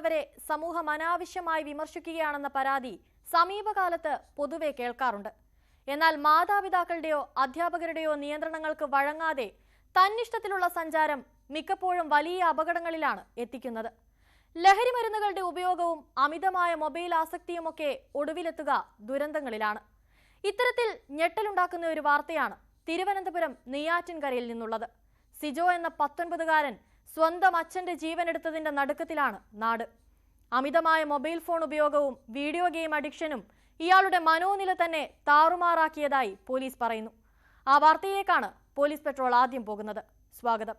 പ്രായമുള്ളവരെ സമൂഹം അനാവശ്യമായി വിമർശിക്കുകയാണെന്ന പരാതി സമീപകാലത്ത് പൊതുവെ കേൾക്കാറുണ്ട്. എന്നാൽ മാതാപിതാക്കളുടെയോ അധ്യാപകരുടെയോ നിയന്ത്രണങ്ങൾക്ക് വഴങ്ങാതെ തന്നിഷ്ടത്തിലുള്ള സഞ്ചാരം മിക്കപ്പോഴും വലിയ അപകടങ്ങളിലാണ് എത്തിക്കുന്നത്. ലഹരി മരുന്നുകളുടെ ഉപയോഗവും അമിതമായ മൊബൈൽ ആസക്തിയുമൊക്കെ ഒടുവിലെത്തുക ദുരന്തങ്ങളിലാണ്. ഇത്തരത്തിൽ ഞെട്ടലുണ്ടാക്കുന്ന ഒരു വാർത്തയാണ് തിരുവനന്തപുരം നെയ്യാറ്റിൻകരയിൽ നിന്നുള്ളത്. സിജോ എന്ന 19-കാരൻ സ്വന്തം അച്ഛന്റെ ജീവനെടുത്തതിന്റെ നടുക്കത്തിലാണ് നാട്. അമിതമായ മൊബൈൽ ഫോൺ ഉപയോഗവും വീഡിയോ ഗെയിം അഡിക്ഷനും ഇയാളുടെ മനോനില തന്നെ താറുമാറാക്കിയതായി പോലീസ് പറയുന്നു. ആ വാർത്തയിലേക്കാണ് പോലീസ് പെട്രോൾ ആദ്യം പോകുന്നത്. സ്വാഗതം.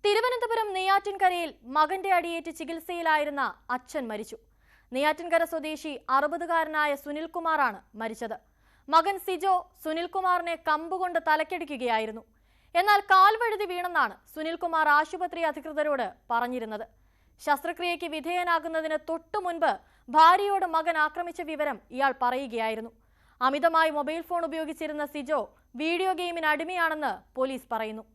തിരുവനന്തപുരം നെയ്യാറ്റിൻകരയിൽ മകന്റെ അടിയേറ്റ് ചികിത്സയിലായിരുന്ന അച്ഛൻ മരിച്ചു. നെയ്യാറ്റിൻകര സ്വദേശി 60-കാരനായ സുനിൽകുമാറാണ് മരിച്ചത്. മകൻ സിജോ സുനിൽകുമാറിനെ കമ്പുകൊണ്ട് തലക്കടിക്കുകയായിരുന്നു. എന്നാൽ കാൽവഴുതി വീണെന്നാണ് സുനിൽകുമാർ ആശുപത്രി അധികൃതരോട് പറഞ്ഞിരുന്നത്. ശസ്ത്രക്രിയയ്ക്ക് വിധേയനാകുന്നതിന് തൊട്ടു മുൻപ് ഭാര്യയോട് മകൻ ആക്രമിച്ച വിവരം ഇയാൾ പറയുകയായിരുന്നു. അമിതമായി മൊബൈൽ ഫോൺ ഉപയോഗിച്ചിരുന്ന സിജോ വീഡിയോ ഗെയിമിന് അടിമയാണെന്ന് പോലീസ് പറയുന്നു.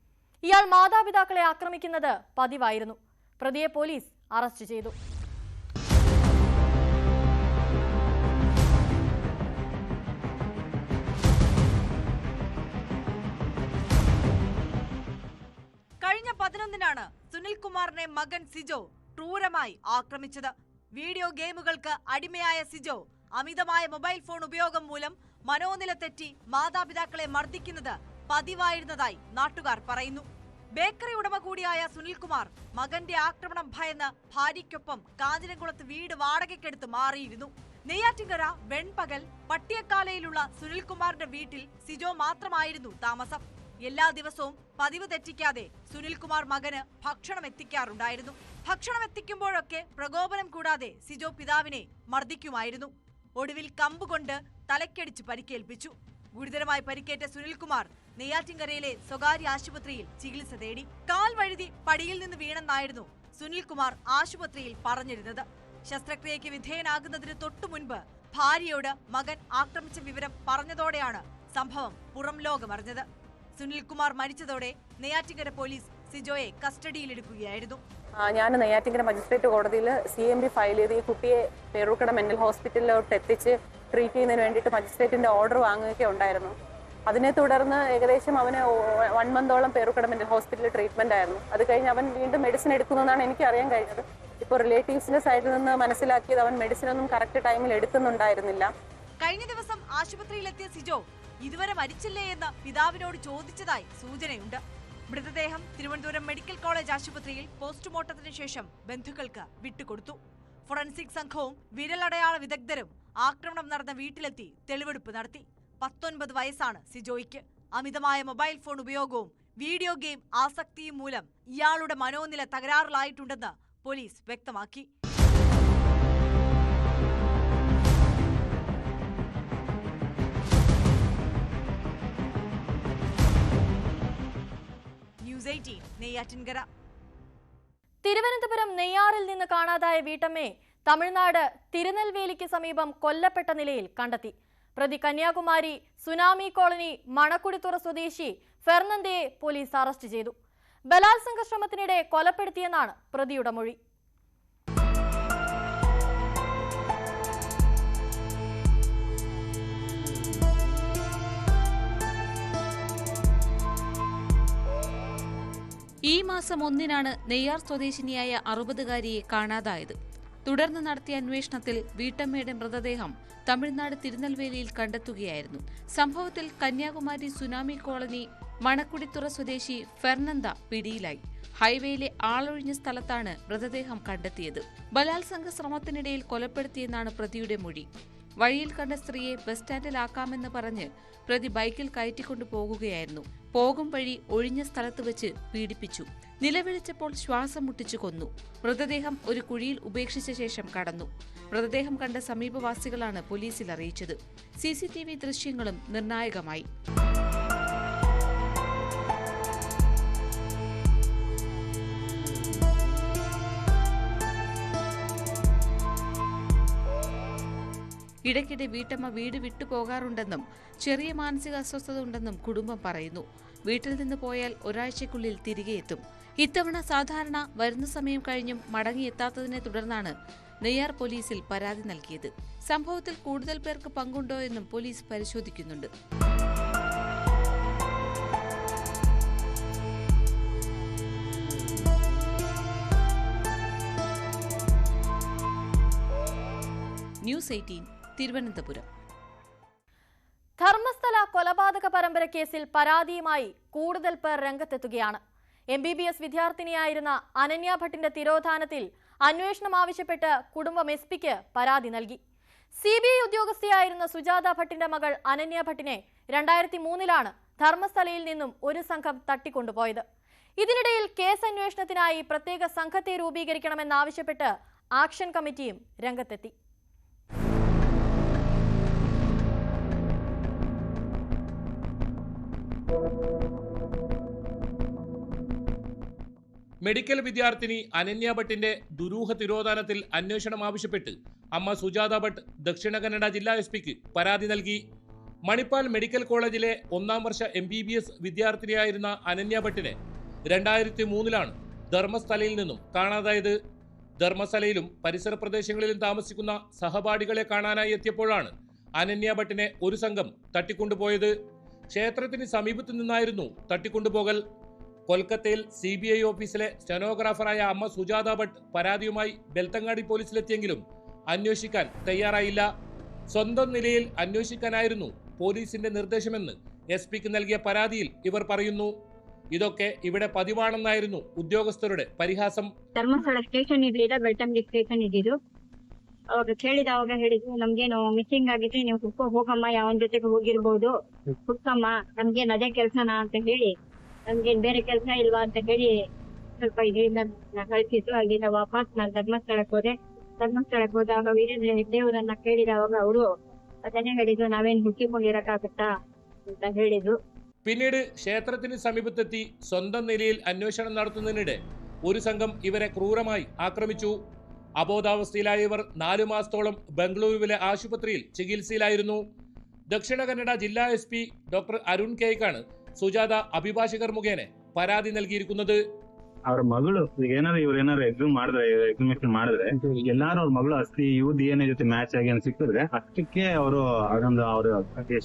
ഇയാൾ മാതാപിതാക്കളെ ആക്രമിക്കുന്നത് പതിവായിരുന്നു. പ്രതിയെ പോലീസ് അറസ്റ്റ് ചെയ്തു. കഴിഞ്ഞ 11-നാണ് സുനിൽകുമാറിനെ മകൻ സിജോ ക്രൂരമായി ആക്രമിച്ചത്. വീഡിയോ ഗെയിമുകൾക്ക് അടിമയായ സിജോ അമിതമായ മൊബൈൽ ഫോൺ ഉപയോഗം മൂലം മനോനില തെറ്റി മാതാപിതാക്കളെ മർദ്ദിക്കുന്നത് പതിവായിരുന്നതായി നാട്ടുകാർ പറയുന്നു. ബേക്കറി ഉടമ കൂടിയായ സുനിൽകുമാർ മകന്റെ ആക്രമണം ഭയന്ന് ഭാര്യയ്ക്കൊപ്പം കാഞ്ഞിരംകുളത്ത് വീട് വാടകയ്ക്കെടുത്ത് മാറിയിരുന്നു. നെയ്യാറ്റിൻകര വെൺപകൽ പട്ടിയക്കാലയിലുള്ള സുനിൽകുമാറിന്റെ വീട്ടിൽ സിജോ മാത്രമായിരുന്നു താമസം. എല്ലാ ദിവസവും പതിവ് തെറ്റിക്കാതെ സുനിൽകുമാർ മകന് ഭക്ഷണം എത്തിക്കാറുണ്ടായിരുന്നു. ഭക്ഷണം എത്തിക്കുമ്പോഴൊക്കെ പ്രകോപനം കൂടാതെ സിജോ പിതാവിനെ മർദ്ദിക്കുമായിരുന്നു. ഒടുവിൽ കമ്പുകൊണ്ട് തലക്കടിച്ച് പരിക്കേൽപ്പിച്ചു. ഗുരുതരമായി പരിക്കേറ്റ സുനിൽകുമാർ നെയ്യാറ്റിൻകരയിലെ സ്വകാര്യ ആശുപത്രിയിൽ ചികിത്സ തേടി. കാൽ വഴുതി പടിയിൽ നിന്ന് വീണെന്നായിരുന്നു സുനിൽകുമാർ ആശുപത്രിയിൽ പറഞ്ഞിരുന്നത്. ശസ്ത്രക്രിയയ്ക്ക് വിധേയനാകുന്നതിന് തൊട്ടു മുൻപ് ഭാര്യയോട് മകൻ ആക്രമിച്ച വിവരം പറഞ്ഞതോടെയാണ് സംഭവം പുറം ലോകമറിഞ്ഞത്. സുനിൽകുമാർ മരിച്ചതോടെ നെയ്യാറ്റിൻകര പോലീസ് സിജോയെ കസ്റ്റഡിയിലെടുക്കുകയായിരുന്നു. ഞാൻ നെയ്യാറ്റിൻകര മജിസ്ട്രേറ്റ് കോടതിയിൽ CMB ഫയൽ ചെയ്ത് ഈ കുട്ടിയെ പേരൂർക്കട മെന്റൽ ഹോസ്പിറ്റലിലോട്ട് എത്തിച്ച് ട്രീറ്റ് ചെയ്യുന്നതിന് വേണ്ടിയിട്ട് മജിസ്ട്രേറ്റിന്റെ ഓർഡർ വാങ്ങുകയൊക്കെ ഉണ്ടായിരുന്നു. അതിനെ തുടർന്ന് ഏകദേശം അവന് 1 മന്തോളം പേരൂർക്കട മെന്റൽ ഹോസ്പിറ്റലിൽ ട്രീറ്റ്മെന്റ് ആയിരുന്നു. അത് കഴിഞ്ഞ് അവൻ വീണ്ടും മെഡിസിൻ എടുക്കുന്നതാണ് എനിക്ക് അറിയാൻ കഴിഞ്ഞത്. ഇപ്പോൾ റിലേറ്റീവ്സിന്റെ സൈഡിൽ നിന്ന് മനസ്സിലാക്കിയത് അവൻ മെഡിസിൻ ഒന്നും കറക്റ്റ് ടൈമിൽ എടുക്കുന്നുണ്ടായിരുന്നില്ല. കഴിഞ്ഞ ദിവസം ആശുപത്രിയിലെത്തിയ സിജോ ഇതുവരെ മരിച്ചില്ലേ എന്ന് പിതാവിനോട് ചോദിച്ചതായി സൂചനയുണ്ട്. മൃതദേഹം തിരുവനന്തപുരം മെഡിക്കൽ കോളേജ് ആശുപത്രിയിൽ പോസ്റ്റ്മോർട്ടത്തിന് ശേഷം ബന്ധുക്കൾക്ക് വിട്ടുകൊടുത്തു. ഫോറൻസിക് സംഘവും വിരലടയാള വിദഗ്ധരും ആക്രമണം നടന്ന വീട്ടിലെത്തി തെളിവെടുപ്പ് നടത്തി. 19 വയസ്സാണ് സിജോയ്ക്ക്. അമിതമായ മൊബൈൽ ഫോൺ ഉപയോഗവും വീഡിയോ ഗെയിം ആസക്തിയും മൂലം ഇയാളുടെ മനോനില തകരാറിലായിട്ടുണ്ടെന്ന് പോലീസ് വ്യക്തമാക്കി. ന്യൂസ് 18 നെയ്യാറ്റിൻകര. തിരുവനന്തപുരം നെയ്യാറിൽ നിന്ന് കാണാതായ വീട്ടമ്മയെ തമിഴ്നാട് തിരുനെൽവേലിക്ക് സമീപം കൊല്ലപ്പെട്ട നിലയിൽ കണ്ടെത്തി. പ്രതി കന്യാകുമാരി സുനാമി കോളനി മണക്കുടിത്തുറ സ്വദേശി ഫെർണന്ദയെ പോലീസ് അറസ്റ്റ് ചെയ്തു. ബലാത്സംഗ ശ്രമത്തിനിടെ കൊലപ്പെടുത്തിയെന്നാണ് പ്രതിയുടെ മൊഴി. ഈ മാസം 1-നാണ് നെയ്യാർ സ്വദേശിനിയായ 60-കാരിയെ കാണാതായത്. തുടർന്ന് നടത്തിയ അന്വേഷണത്തിൽ വീട്ടമ്മയുടെ മൃതദേഹം തമിഴ്നാട് തിരുനെൽവേലിയിൽ കണ്ടെത്തുകയായിരുന്നു. സംഭവത്തിൽ കന്യാകുമാരി സുനാമി കോളനി മണക്കുടിത്തുറ സ്വദേശി ഫെർണന്ദ പിടിയിലായി. ഹൈവേയിലെ ആളൊഴിഞ്ഞ സ്ഥലത്താണ് മൃതദേഹം കണ്ടെത്തിയത്. ബലാത്സംഗ ശ്രമത്തിനിടയിൽ കൊലപ്പെടുത്തിയെന്നാണ് പ്രതിയുടെ മൊഴി. വഴിയിൽ കണ്ട സ്ത്രീയെ ബസ് സ്റ്റാൻഡിലാക്കാമെന്ന് പറഞ്ഞ് പ്രതി ബൈക്കിൽ കയറ്റിക്കൊണ്ടു പോകുകയായിരുന്നു. പോകും വഴി ഒഴിഞ്ഞ സ്ഥലത്ത് വെച്ച് പീഡിപ്പിച്ചു. നിലവിളിച്ചപ്പോൾ ശ്വാസം മുട്ടിച്ചു കൊന്നു. മൃതദേഹം ഒരു കുഴിയിൽ ഉപേക്ഷിച്ച ശേഷം കടന്നു. മൃതദേഹം കണ്ട സമീപവാസികളാണ് പോലീസിൽ അറിയിച്ചത്. CCTV ദൃശ്യങ്ങളും നിർണായകമായി. ഇടയ്ക്കിടെ വീട്ടമ്മ വീട് വിട്ടുപോകാറുണ്ടെന്നും ചെറിയ മാനസിക അസ്വസ്ഥത ഉണ്ടെന്നും കുടുംബം പറയുന്നു. വീട്ടിൽ നിന്ന് പോയാൽ ഒരാഴ്ചയ്ക്കുള്ളിൽ തിരികെ എത്തും. ഇത്തവണ സാധാരണ വരുന്ന സമയം കഴിഞ്ഞും മടങ്ങിയെത്താത്തതിനെ തുടർന്നാണ് നെയ്യാർ പോലീസിൽ പരാതി നൽകിയത്. സംഭവത്തിൽ കൂടുതൽ പേർക്ക് പങ്കുണ്ടോ എന്നും പോലീസ് പരിശോധിക്കുന്നുണ്ട്. ന്യൂസ് 18 തിരുവനന്തപുരം. ധർമ്മസ്ഥല കൊലപാതക പരമ്പര കേസിൽ പരാതിയുമായി കൂടുതൽ പേർ രംഗത്തെത്തുകയാണ്. MBBS വിദ്യാർത്ഥിനിയായിരുന്ന അനന്യ ഭട്ടിന്റെ തിരോധാനത്തിൽ അന്വേഷണം ആവശ്യപ്പെട്ട് കുടുംബം SP-ക്ക് പരാതി നൽകി. CBI ഉദ്യോഗസ്ഥയായിരുന്ന സുജാത ഭട്ടിന്റെ മകൾ അനന്യ ഭട്ടിനെ 2003-ലാണ് ധർമ്മസ്ഥലയിൽ നിന്നും ഒരു സംഘം തട്ടിക്കൊണ്ടുപോയത്. ഇതിനിടയിൽ കേസ് അന്വേഷണത്തിനായി പ്രത്യേക സംഘത്തെ രൂപീകരിക്കണമെന്നാവശ്യപ്പെട്ട് ആക്ഷൻ കമ്മിറ്റിയും രംഗത്തെത്തി. മെഡിക്കൽ വിദ്യാർത്ഥിനി അനന്യ ഭട്ടിന്റെ ദുരൂഹ തിരോധാനത്തിൽ അന്വേഷണം ആവശ്യപ്പെട്ട് അമ്മ സുജാത ഭട്ട് ദക്ഷിണ കന്നഡ ജില്ലാ SP-ക്ക് പരാതി നൽകി. മണിപ്പാൽ മെഡിക്കൽ കോളേജിലെ 1ാം വർഷ MBBS വിദ്യാർത്ഥിനിയായിരുന്ന അനന്യ ഭട്ടിനെ 2003-ലാണ് ധർമ്മസ്ഥലയിൽ നിന്നും കാണാതായത്. ധർമ്മസ്ഥലയിലും പരിസര പ്രദേശങ്ങളിലും താമസിക്കുന്ന സഹപാഠികളെ കാണാനായി എത്തിയപ്പോഴാണ് അനന്യ ഭട്ടിനെ ഒരു സംഘം തട്ടിക്കൊണ്ടുപോയത്. ക്ഷേത്രത്തിന് സമീപത്തു നിന്നായിരുന്നു തട്ടിക്കൊണ്ടുപോകൽ. കൊൽക്കത്തയിൽ CBI ഓഫീസിലെ സ്റ്റെനോഗ്രാഫറായ അമ്മ സുജാത ഭട്ട് പരാതിയുമായി ബെൽത്തങ്ങാടി പോലീസിലെത്തിയെങ്കിലും അന്വേഷിക്കാൻ തയ്യാറായില്ല. സ്വന്തം നിലയിൽ അന്വേഷിക്കാനായിരുന്നു പോലീസിന്റെ നിർദ്ദേശമെന്ന് SP-ക്ക് നൽകിയ പരാതിയിൽ ഇവർ പറയുന്നു. ഇതൊക്കെ ഇവിടെ പതിവാണെന്നായിരുന്നു ഉദ്യോഗസ്ഥരുടെ പരിഹാസം. ಧರ್ಮಸ್ಥಳ ಸ್ಟೇಷನ್ ಇರ್ಲಿಲ್ಲ, ಬೆಳ್ತಂಗಡಿ ಸ್ಟೇಷನ್ ಇದ್ದಿದ್ದು. ಅವಾಗ ಕೇಳಿದವಾಗ ಹೇಳಿದ್ರು, ನಮ್ಗೇನು ಮಿಸ್ಸಿಂಗ್ ಆಗಿದ್ರೆ ನೀವು ಹುಡ್ಕೊ ಹೋಗಮ್ಮ, ಯಾವನ್ ಜೊತೆಗೆ ಹೋಗಿರ್ಬೋದು, ಹುಡ್ಕಮ್ಮ, ನಮ್ಗೇನ್ ಅದೇ ಕೆಲ್ಸನಾ ಅಂತ ಹೇಳಿ, ನಮ್ಗೇನ್ ಬೇರೆ ಕೆಲ್ಸ ಇಲ್ವಾ ಅಂತ ಹೇಳಿ ಸ್ವಲ್ಪ ಇದರಿಂದ ಕಳಿಸಿದ್ರು. ಅಲ್ಲಿಂದ ವಾಪಸ್ ನಾನು ಧರ್ಮಸ್ಥಳಕ್ಕೆ ಹೋದೆ. ಧರ್ಮಸ್ಥಳಕ್ಕೆ ಹೋದಾಗ ವೀರೇಂದ್ರ ಹೆಗ್ಡೆಯವರನ್ನ ಕೇಳಿದವಾಗ ಅವರು ಅದನ್ನೇ ಹೇಳಿದ್ರು, ನಾವೇನ್ ಹುಡುಕಿಕೊಂಡಿರಕ್ಕಾಗತ್ತಾ ಅಂತ ಹೇಳಿದ್ರು. പിന്നീട് ക്ഷേത്രത്തിന് സമീപത്തെത്തി സ്വന്തം നിലയിൽ അന്വേഷണം നടത്തുന്നതിനിടെ ഒരു സംഘം ഇവരെ ക്രൂരമായി ആക്രമിച്ചു. അബോധാവസ്ഥയിലായ ഇവർ 4 മാസത്തോളം ബംഗളൂരുവിലെ ആശുപത്രിയിൽ ചികിത്സയിലായിരുന്നു. ദക്ഷിണ കന്നഡ ജില്ലാ SP ഡോക്ടർ അരുൺ കെയ്ക്കാണ് സുജാത ಅಭಿಭಾಷಕರ ಮುಖೇನ ಪರಾದಿ നൽകിയിരിക്കുന്നത്. ಅವ್ರ ಮಗಳು ಏನಾದ್ರು ಇವ್ರೇನಾದ್ರು ಎಕ್ಸಿಮಿಷನ್ ಮಾಡಿದ್ರೆ ಎಲ್ಲಾರು ಅವ್ರ ಮಗಳು ಅಸ್ತಿ ಇವ್ DNA ಜೊತೆ ಮ್ಯಾಚ್ ಆಗಿ ಸಿಕ್ಕಿದ್ರೆ ಅಷ್ಟಕ್ಕೆ ಅವರು ಅದೊಂದು ಅವ್ರ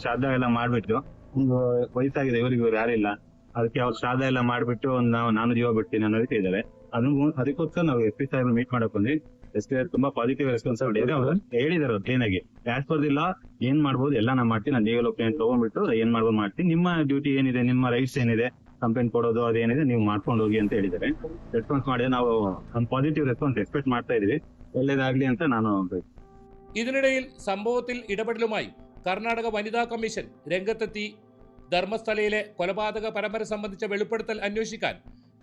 ಶ್ರಾದ್ದ ಎಲ್ಲ ಮಾಡ್ಬಿಟ್ಟು, ಒಂದು ವಯಸ್ಸಾಗಿದೆ ಇವ್ರಿಗೆ, ಇವ್ರು ಯಾರಿಲ್ಲ, ಅದಕ್ಕೆ ಅವ್ರ ಶ್ರಾದ್ದ ಎಲ್ಲ ಮಾಡ್ಬಿಟ್ಟು ನಾನು ಜೀವ ಬಿಡ್ತೀನಿ ಅನ್ನೋದಕ್ಕೆ ಇದ್ದಾರೆ. ಅದಕ್ಕೋಸ್ಕರ ನಾವು SP ಸಾಹೇಬ್ರು ಮೀಟ್ ಮಾಡಕ್ ಬಂದ್ವಿ. SP ತುಂಬಾ ಪಾಸಿಟಿವ್ ರೆಸ್ಪಾನ್ಸಿಬಿಲಿಟಿ ಇದೆ. ಅವ್ರು ಹೇಳಿದಾರೆ ಕ್ಲೀನ್ ಆಗಿ, ಆಸ್ ಪರ್ ದಿ ಲಾ ಏನ್ ಮಾಡ್ಬೋದು ಎಲ್ಲ ನಾ ಮಾಡ್ತೀನಿ, ನಾನು ಲೀಗಲ್ ಒಪಿನಿಯನ್ ತಗೊಂಡ್ಬಿಟ್ಟು ಏನ್ ಮಾಡ್ಬೋದು ಮಾಡ್ತೀನಿ, ನಿಮ್ಮ ಡ್ಯೂಟಿ ಏನಿದೆ, ನಿಮ್ಮ ರೈಟ್ಸ್ ಏನಿದೆ, ಕಂಪ್ಲೇಂಟ್ ಕೊಡೋದು ಅದೇನಿದೆ ನೀವು ಮಾಡ್ಕೊಂಡು ಹೋಗಿ ಅಂತ ಹೇಳಿದ್ದಾರೆ. ರೆಸ್ಪಾನ್ಸ್ ಮಾಡಿದ್ರೆ ನಾವು ಒಂದು ಪಾಸಿಟಿವ್ ರೆಸ್ಪಾನ್ಸ್ ಎಕ್ಸ್ಪೆಕ್ಟ್ ಮಾಡ್ತಾ ಇದೀವಿ. ಒಳ್ಳೇದಾಗ್ಲಿ ಅಂತ ನಾನು. ഇതിനിടയിൽ സംഭവത്തിൽ ഇടപെടലുമായി കർണാടക വനിതാ കമ്മീഷൻ രംഗത്തെത്തി. ധർമ്മസ്ഥലയിലെ കൊലപാതക പരമ്പര സംബന്ധിച്ച വെളിപ്പെടുത്തൽ അന്വേഷിക്കാൻ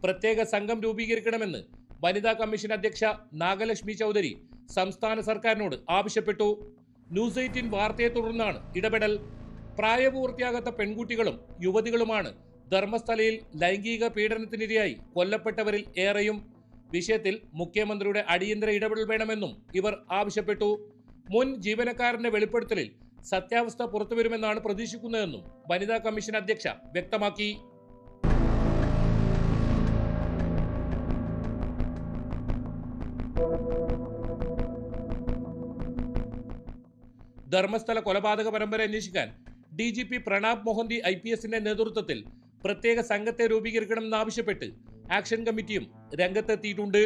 പ്രത്യേക സംഘം രൂപീകരിക്കണമെന്ന് വനിതാ കമ്മീഷൻ അധ്യക്ഷ നാഗലക്ഷ്മി ചൗധരി സംസ്ഥാന സർക്കാരിനോട് ആവശ്യപ്പെട്ടു. ന്യൂസ് 18 വാർത്തയെ തുടർന്നാണ് ഇടപെടൽ. പ്രായപൂർത്തിയാകാത്ത പെൺകുട്ടികളും യുവതികളുമാണ് ധർമ്മസ്ഥലയിൽ ലൈംഗിക പീഡനത്തിനിരയായി കൊല്ലപ്പെട്ടവരിൽ ഏറെയും. വിഷയത്തിൽ മുഖ്യമന്ത്രിയുടെ അടിയന്തര ഇടപെടൽ വേണമെന്നും ഇവർ ആവശ്യപ്പെട്ടു. മുൻ ജീവനക്കാരന്റെ വെളിപ്പെടുത്തലിൽ സത്യാവസ്ഥ പുറത്തുവരുമെന്നാണ് പ്രതീക്ഷിക്കുന്നതെന്നും വനിതാ കമ്മീഷൻ അധ്യക്ഷ വ്യക്തമാക്കി. ധർമ്മസ്ഥല കൊലപാതക പരമ്പര അന്വേഷിക്കാൻ DGP പ്രണാബ് മൊഹന്തി IPSന്റെ നേതൃത്വത്തിൽ പ്രത്യേക സംഘത്തെ രൂപീകരിക്കണമെന്നാവശ്യപ്പെട്ട് ആക്ഷൻ കമ്മിറ്റിയും രംഗത്തെത്തിയിട്ടുണ്ട്.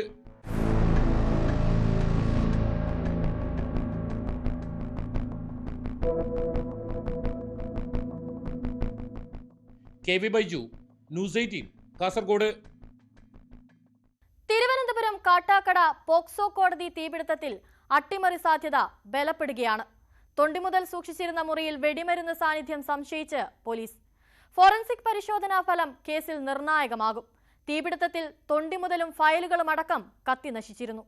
KV Baiju, news 18 Kasaragod. Thiruvananthapuram Kattakada POCSO കോടതി തീപിടുത്തത്തിൽ അട്ടിമറി സാധ്യത ബലപ്പെടുകയാണ്. തൊണ്ടിമുതൽ സൂക്ഷിച്ചിരുന്ന മുറിയിൽ വെടിമരുന്ന് സാന്നിധ്യം സംശയിച്ച് പോലീസ്. ഫോറൻസിക് പരിശോധനാ ഫലം കേസിൽ നിർണായകമാകും. തീപിടുത്തത്തിൽ തൊണ്ടിമുതലും ഫയലുകളും അടക്കം കത്തി നശിച്ചിരുന്നു.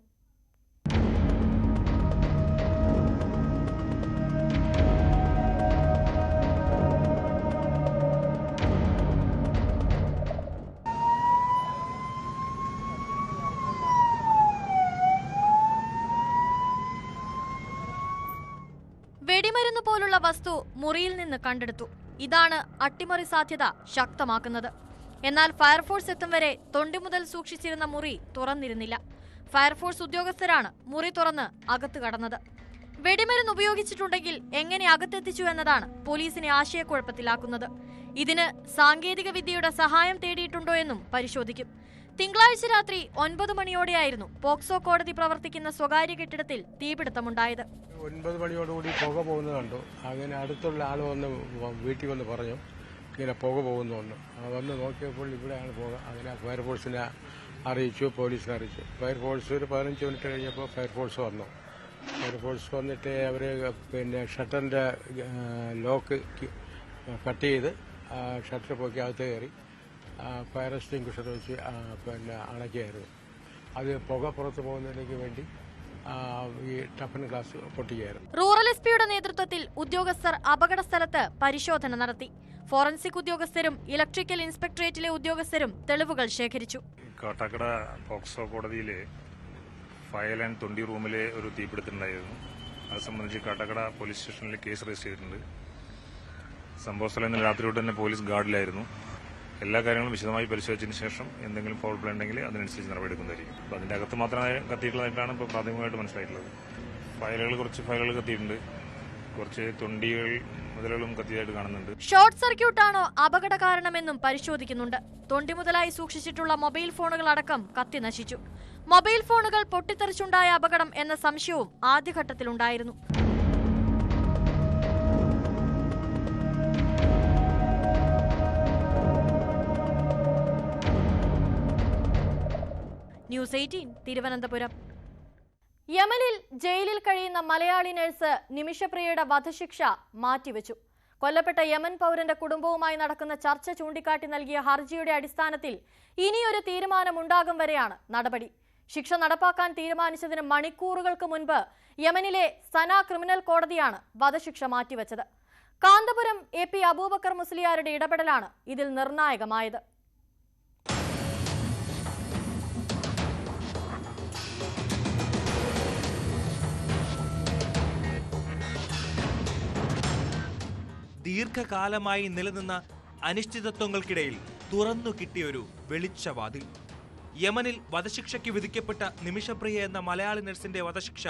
വെടിമരുന്ന് പോലുള്ള വസ്തു മുറിയിൽ നിന്ന് കണ്ടെടുത്തു. ഇതാണ് അട്ടിമറി സാധ്യത ശക്തമാക്കുന്നത്. എന്നാൽ ഫയർഫോഴ്സ് എത്തും വരെ തൊണ്ടി മുതൽ സൂക്ഷിച്ചിരുന്ന മുറി തുറന്നിരുന്നില്ല. ഫയർഫോഴ്സ് ഉദ്യോഗസ്ഥരാണ് മുറി തുറന്ന് അകത്ത് കടന്നത്. വെടിമരുന്ന് ഉപയോഗിച്ചിട്ടുണ്ടെങ്കിൽ എങ്ങനെ അകത്തെത്തിച്ചു എന്നതാണ് പോലീസിനെ ആശയക്കുഴപ്പത്തിലാക്കുന്നത്. ഇതിന് സാങ്കേതിക വിദ്യയുടെ സഹായം തേടിയിട്ടുണ്ടോ എന്നും പരിശോധിക്കും. തിങ്കളാഴ്ച രാത്രി 9 മണിയോടെയായിരുന്നു പോക്സോ കോടതി പ്രവർത്തിക്കുന്ന സ്വകാര്യ കെട്ടിടത്തിൽ തീപിടുത്തമുണ്ടായത്. 9 മണിയോടുകൂടി പുക പോകുന്നത് കണ്ടു. അങ്ങനെ അടുത്തുള്ള ആൾ വന്ന് വീട്ടിൽ വന്ന് പറഞ്ഞു ഇങ്ങനെ പുക പോകുന്നു വന്നു. വന്ന് നോക്കിയപ്പോൾ ഇവിടെയാണ് പുക. അങ്ങനെ ഫയർഫോഴ്സിനെ അറിയിച്ചു, പോലീസിനെ അറിയിച്ചു. ഫയർഫോഴ്സ് ഒരു 15 മിനിറ്റ് കഴിഞ്ഞപ്പോൾ ഫയർഫോഴ്സ് വന്നു. ഫയർഫോഴ്സ് വന്നിട്ട് അവർ ഷട്ടറിൻ്റെ ലോക്ക് കട്ട് ചെയ്ത് ഷട്ടർ പോക്കി അകത്ത് കയറി ഫയർ എക്സ്റ്റിംഗ്വിഷർ വെച്ച് അണയ്ക്കുകയായിരുന്നു. അത് പുക പുറത്തു പോകുന്നതിലേക്ക് വേണ്ടി ഈ ടഫൻ ഗ്ലാസ് പൊട്ടിക്കുകയായിരുന്നു. റൂറൽ എസ്പിയുടെ നേതൃത്വത്തിൽ ഉദ്യോഗസ്ഥർ അപകട സ്ഥലത്ത് പരിശോധന നടത്തി. ഫോറൻസിക് ഉദ്യോഗസ്ഥരും ഇലക്ട്രിക്കൽ ഇൻസ്പെക്ടറേറ്റിലെ ഉദ്യോഗസ്ഥരും തെളിവുകൾ ശേഖരിച്ചു. കാട്ടാക്കട പോക്സോ കോടതിയിലെ ഫയൽ ആൻഡ് തൊണ്ടി റൂമിലെ ഒരു തീപിടുത്തമുണ്ടായിരുന്നു. അത് സംബന്ധിച്ച് കാട്ടാക്കട പോലീസ് സ്റ്റേഷനിൽ കേസ് രജിസ്റ്റർ ചെയ്തിട്ടുണ്ട്. സംഭവ സ്ഥലം ഇന്നലെ രാത്രിയോടെ തന്നെ പോലീസ് ഗാർഡിലായിരുന്നു. എല്ലാ കാര്യങ്ങളും വിശദമായി പരിശോധിച്ചതിന് ശേഷം എന്തെങ്കിലും ഫൗൾ പ്ലേ ഉണ്ടെങ്കിൽ അതിനനുസരിച്ച് നടപടിയെടുക്കുന്നതായിരിക്കും. അപ്പോൾ അതിന്റെ അകത്ത് മാത്രമേ കത്തിയിട്ടുള്ളതായിട്ടാണ് ഇപ്പോൾ പ്രാഥമികമായിട്ട് മനസ്സിലായിട്ടുള്ളത്. കുറച്ച് ഫയലുകൾ കത്തിയിട്ടുണ്ട്, കുറച്ച് തൊണ്ടികൾ മുതലുകളും കത്തിയതായിട്ട് കാണുന്നുണ്ട്. ഷോർട്ട് സർക്യൂട്ടാണോ അപകട കാരണമെന്നും പരിശോധിക്കുന്നുണ്ട്. തൊണ്ടി മുതലായി സൂക്ഷിച്ചിട്ടുള്ള മൊബൈൽ ഫോണുകൾ അടക്കം കത്തി നശിച്ചു. മൊബൈൽ ഫോണുകൾ പൊട്ടിത്തെറിച്ചുണ്ടായ അപകടം എന്ന സംശയവും ആദ്യഘട്ടത്തിലുണ്ടായിരുന്നു. ന്യൂസ് 18 തിരുവനന്തപുരം. യമനിൽ ജയിലിൽ കഴിയുന്ന മലയാളി നഴ്സ് നിമിഷപ്രിയയുടെ വധശിക്ഷ മാറ്റിവെച്ചു. കൊല്ലപ്പെട്ട യമൻ പൗരന്റെ കുടുംബവുമായി നടക്കുന്ന ചർച്ച ചൂണ്ടിക്കാട്ടി നൽകിയ ഹർജിയുടെ അടിസ്ഥാനത്തിൽ ഇനിയൊരു തീരുമാനമുണ്ടാകും വരെയാണ് നടപടി. ശിക്ഷ നടപ്പാക്കാൻ തീരുമാനിച്ചതിന് മണിക്കൂറുകൾക്ക് മുൻപ് യമനിലെ സന ക്രിമിനൽ കോടതിയാണ് വധശിക്ഷ മാറ്റിവെച്ചത്. കാന്തപുരം AP അബൂബക്കർ മുസ്ലിയാരുടെ ഇടപെടലാണ് ഇതിൽ നിർണായകമായത്. ദീർഘകാലമായി നിലനിന്ന അനിശ്ചിതത്വങ്ങൾക്കിടയിൽ തുറന്നു കിട്ടിയൊരു വെളിച്ചവാതിൽ. യമനിൽ വധശിക്ഷയ്ക്ക് വിധിക്കപ്പെട്ട നിമിഷപ്രിയ എന്ന മലയാളി നഴ്സിന്റെ വധശിക്ഷ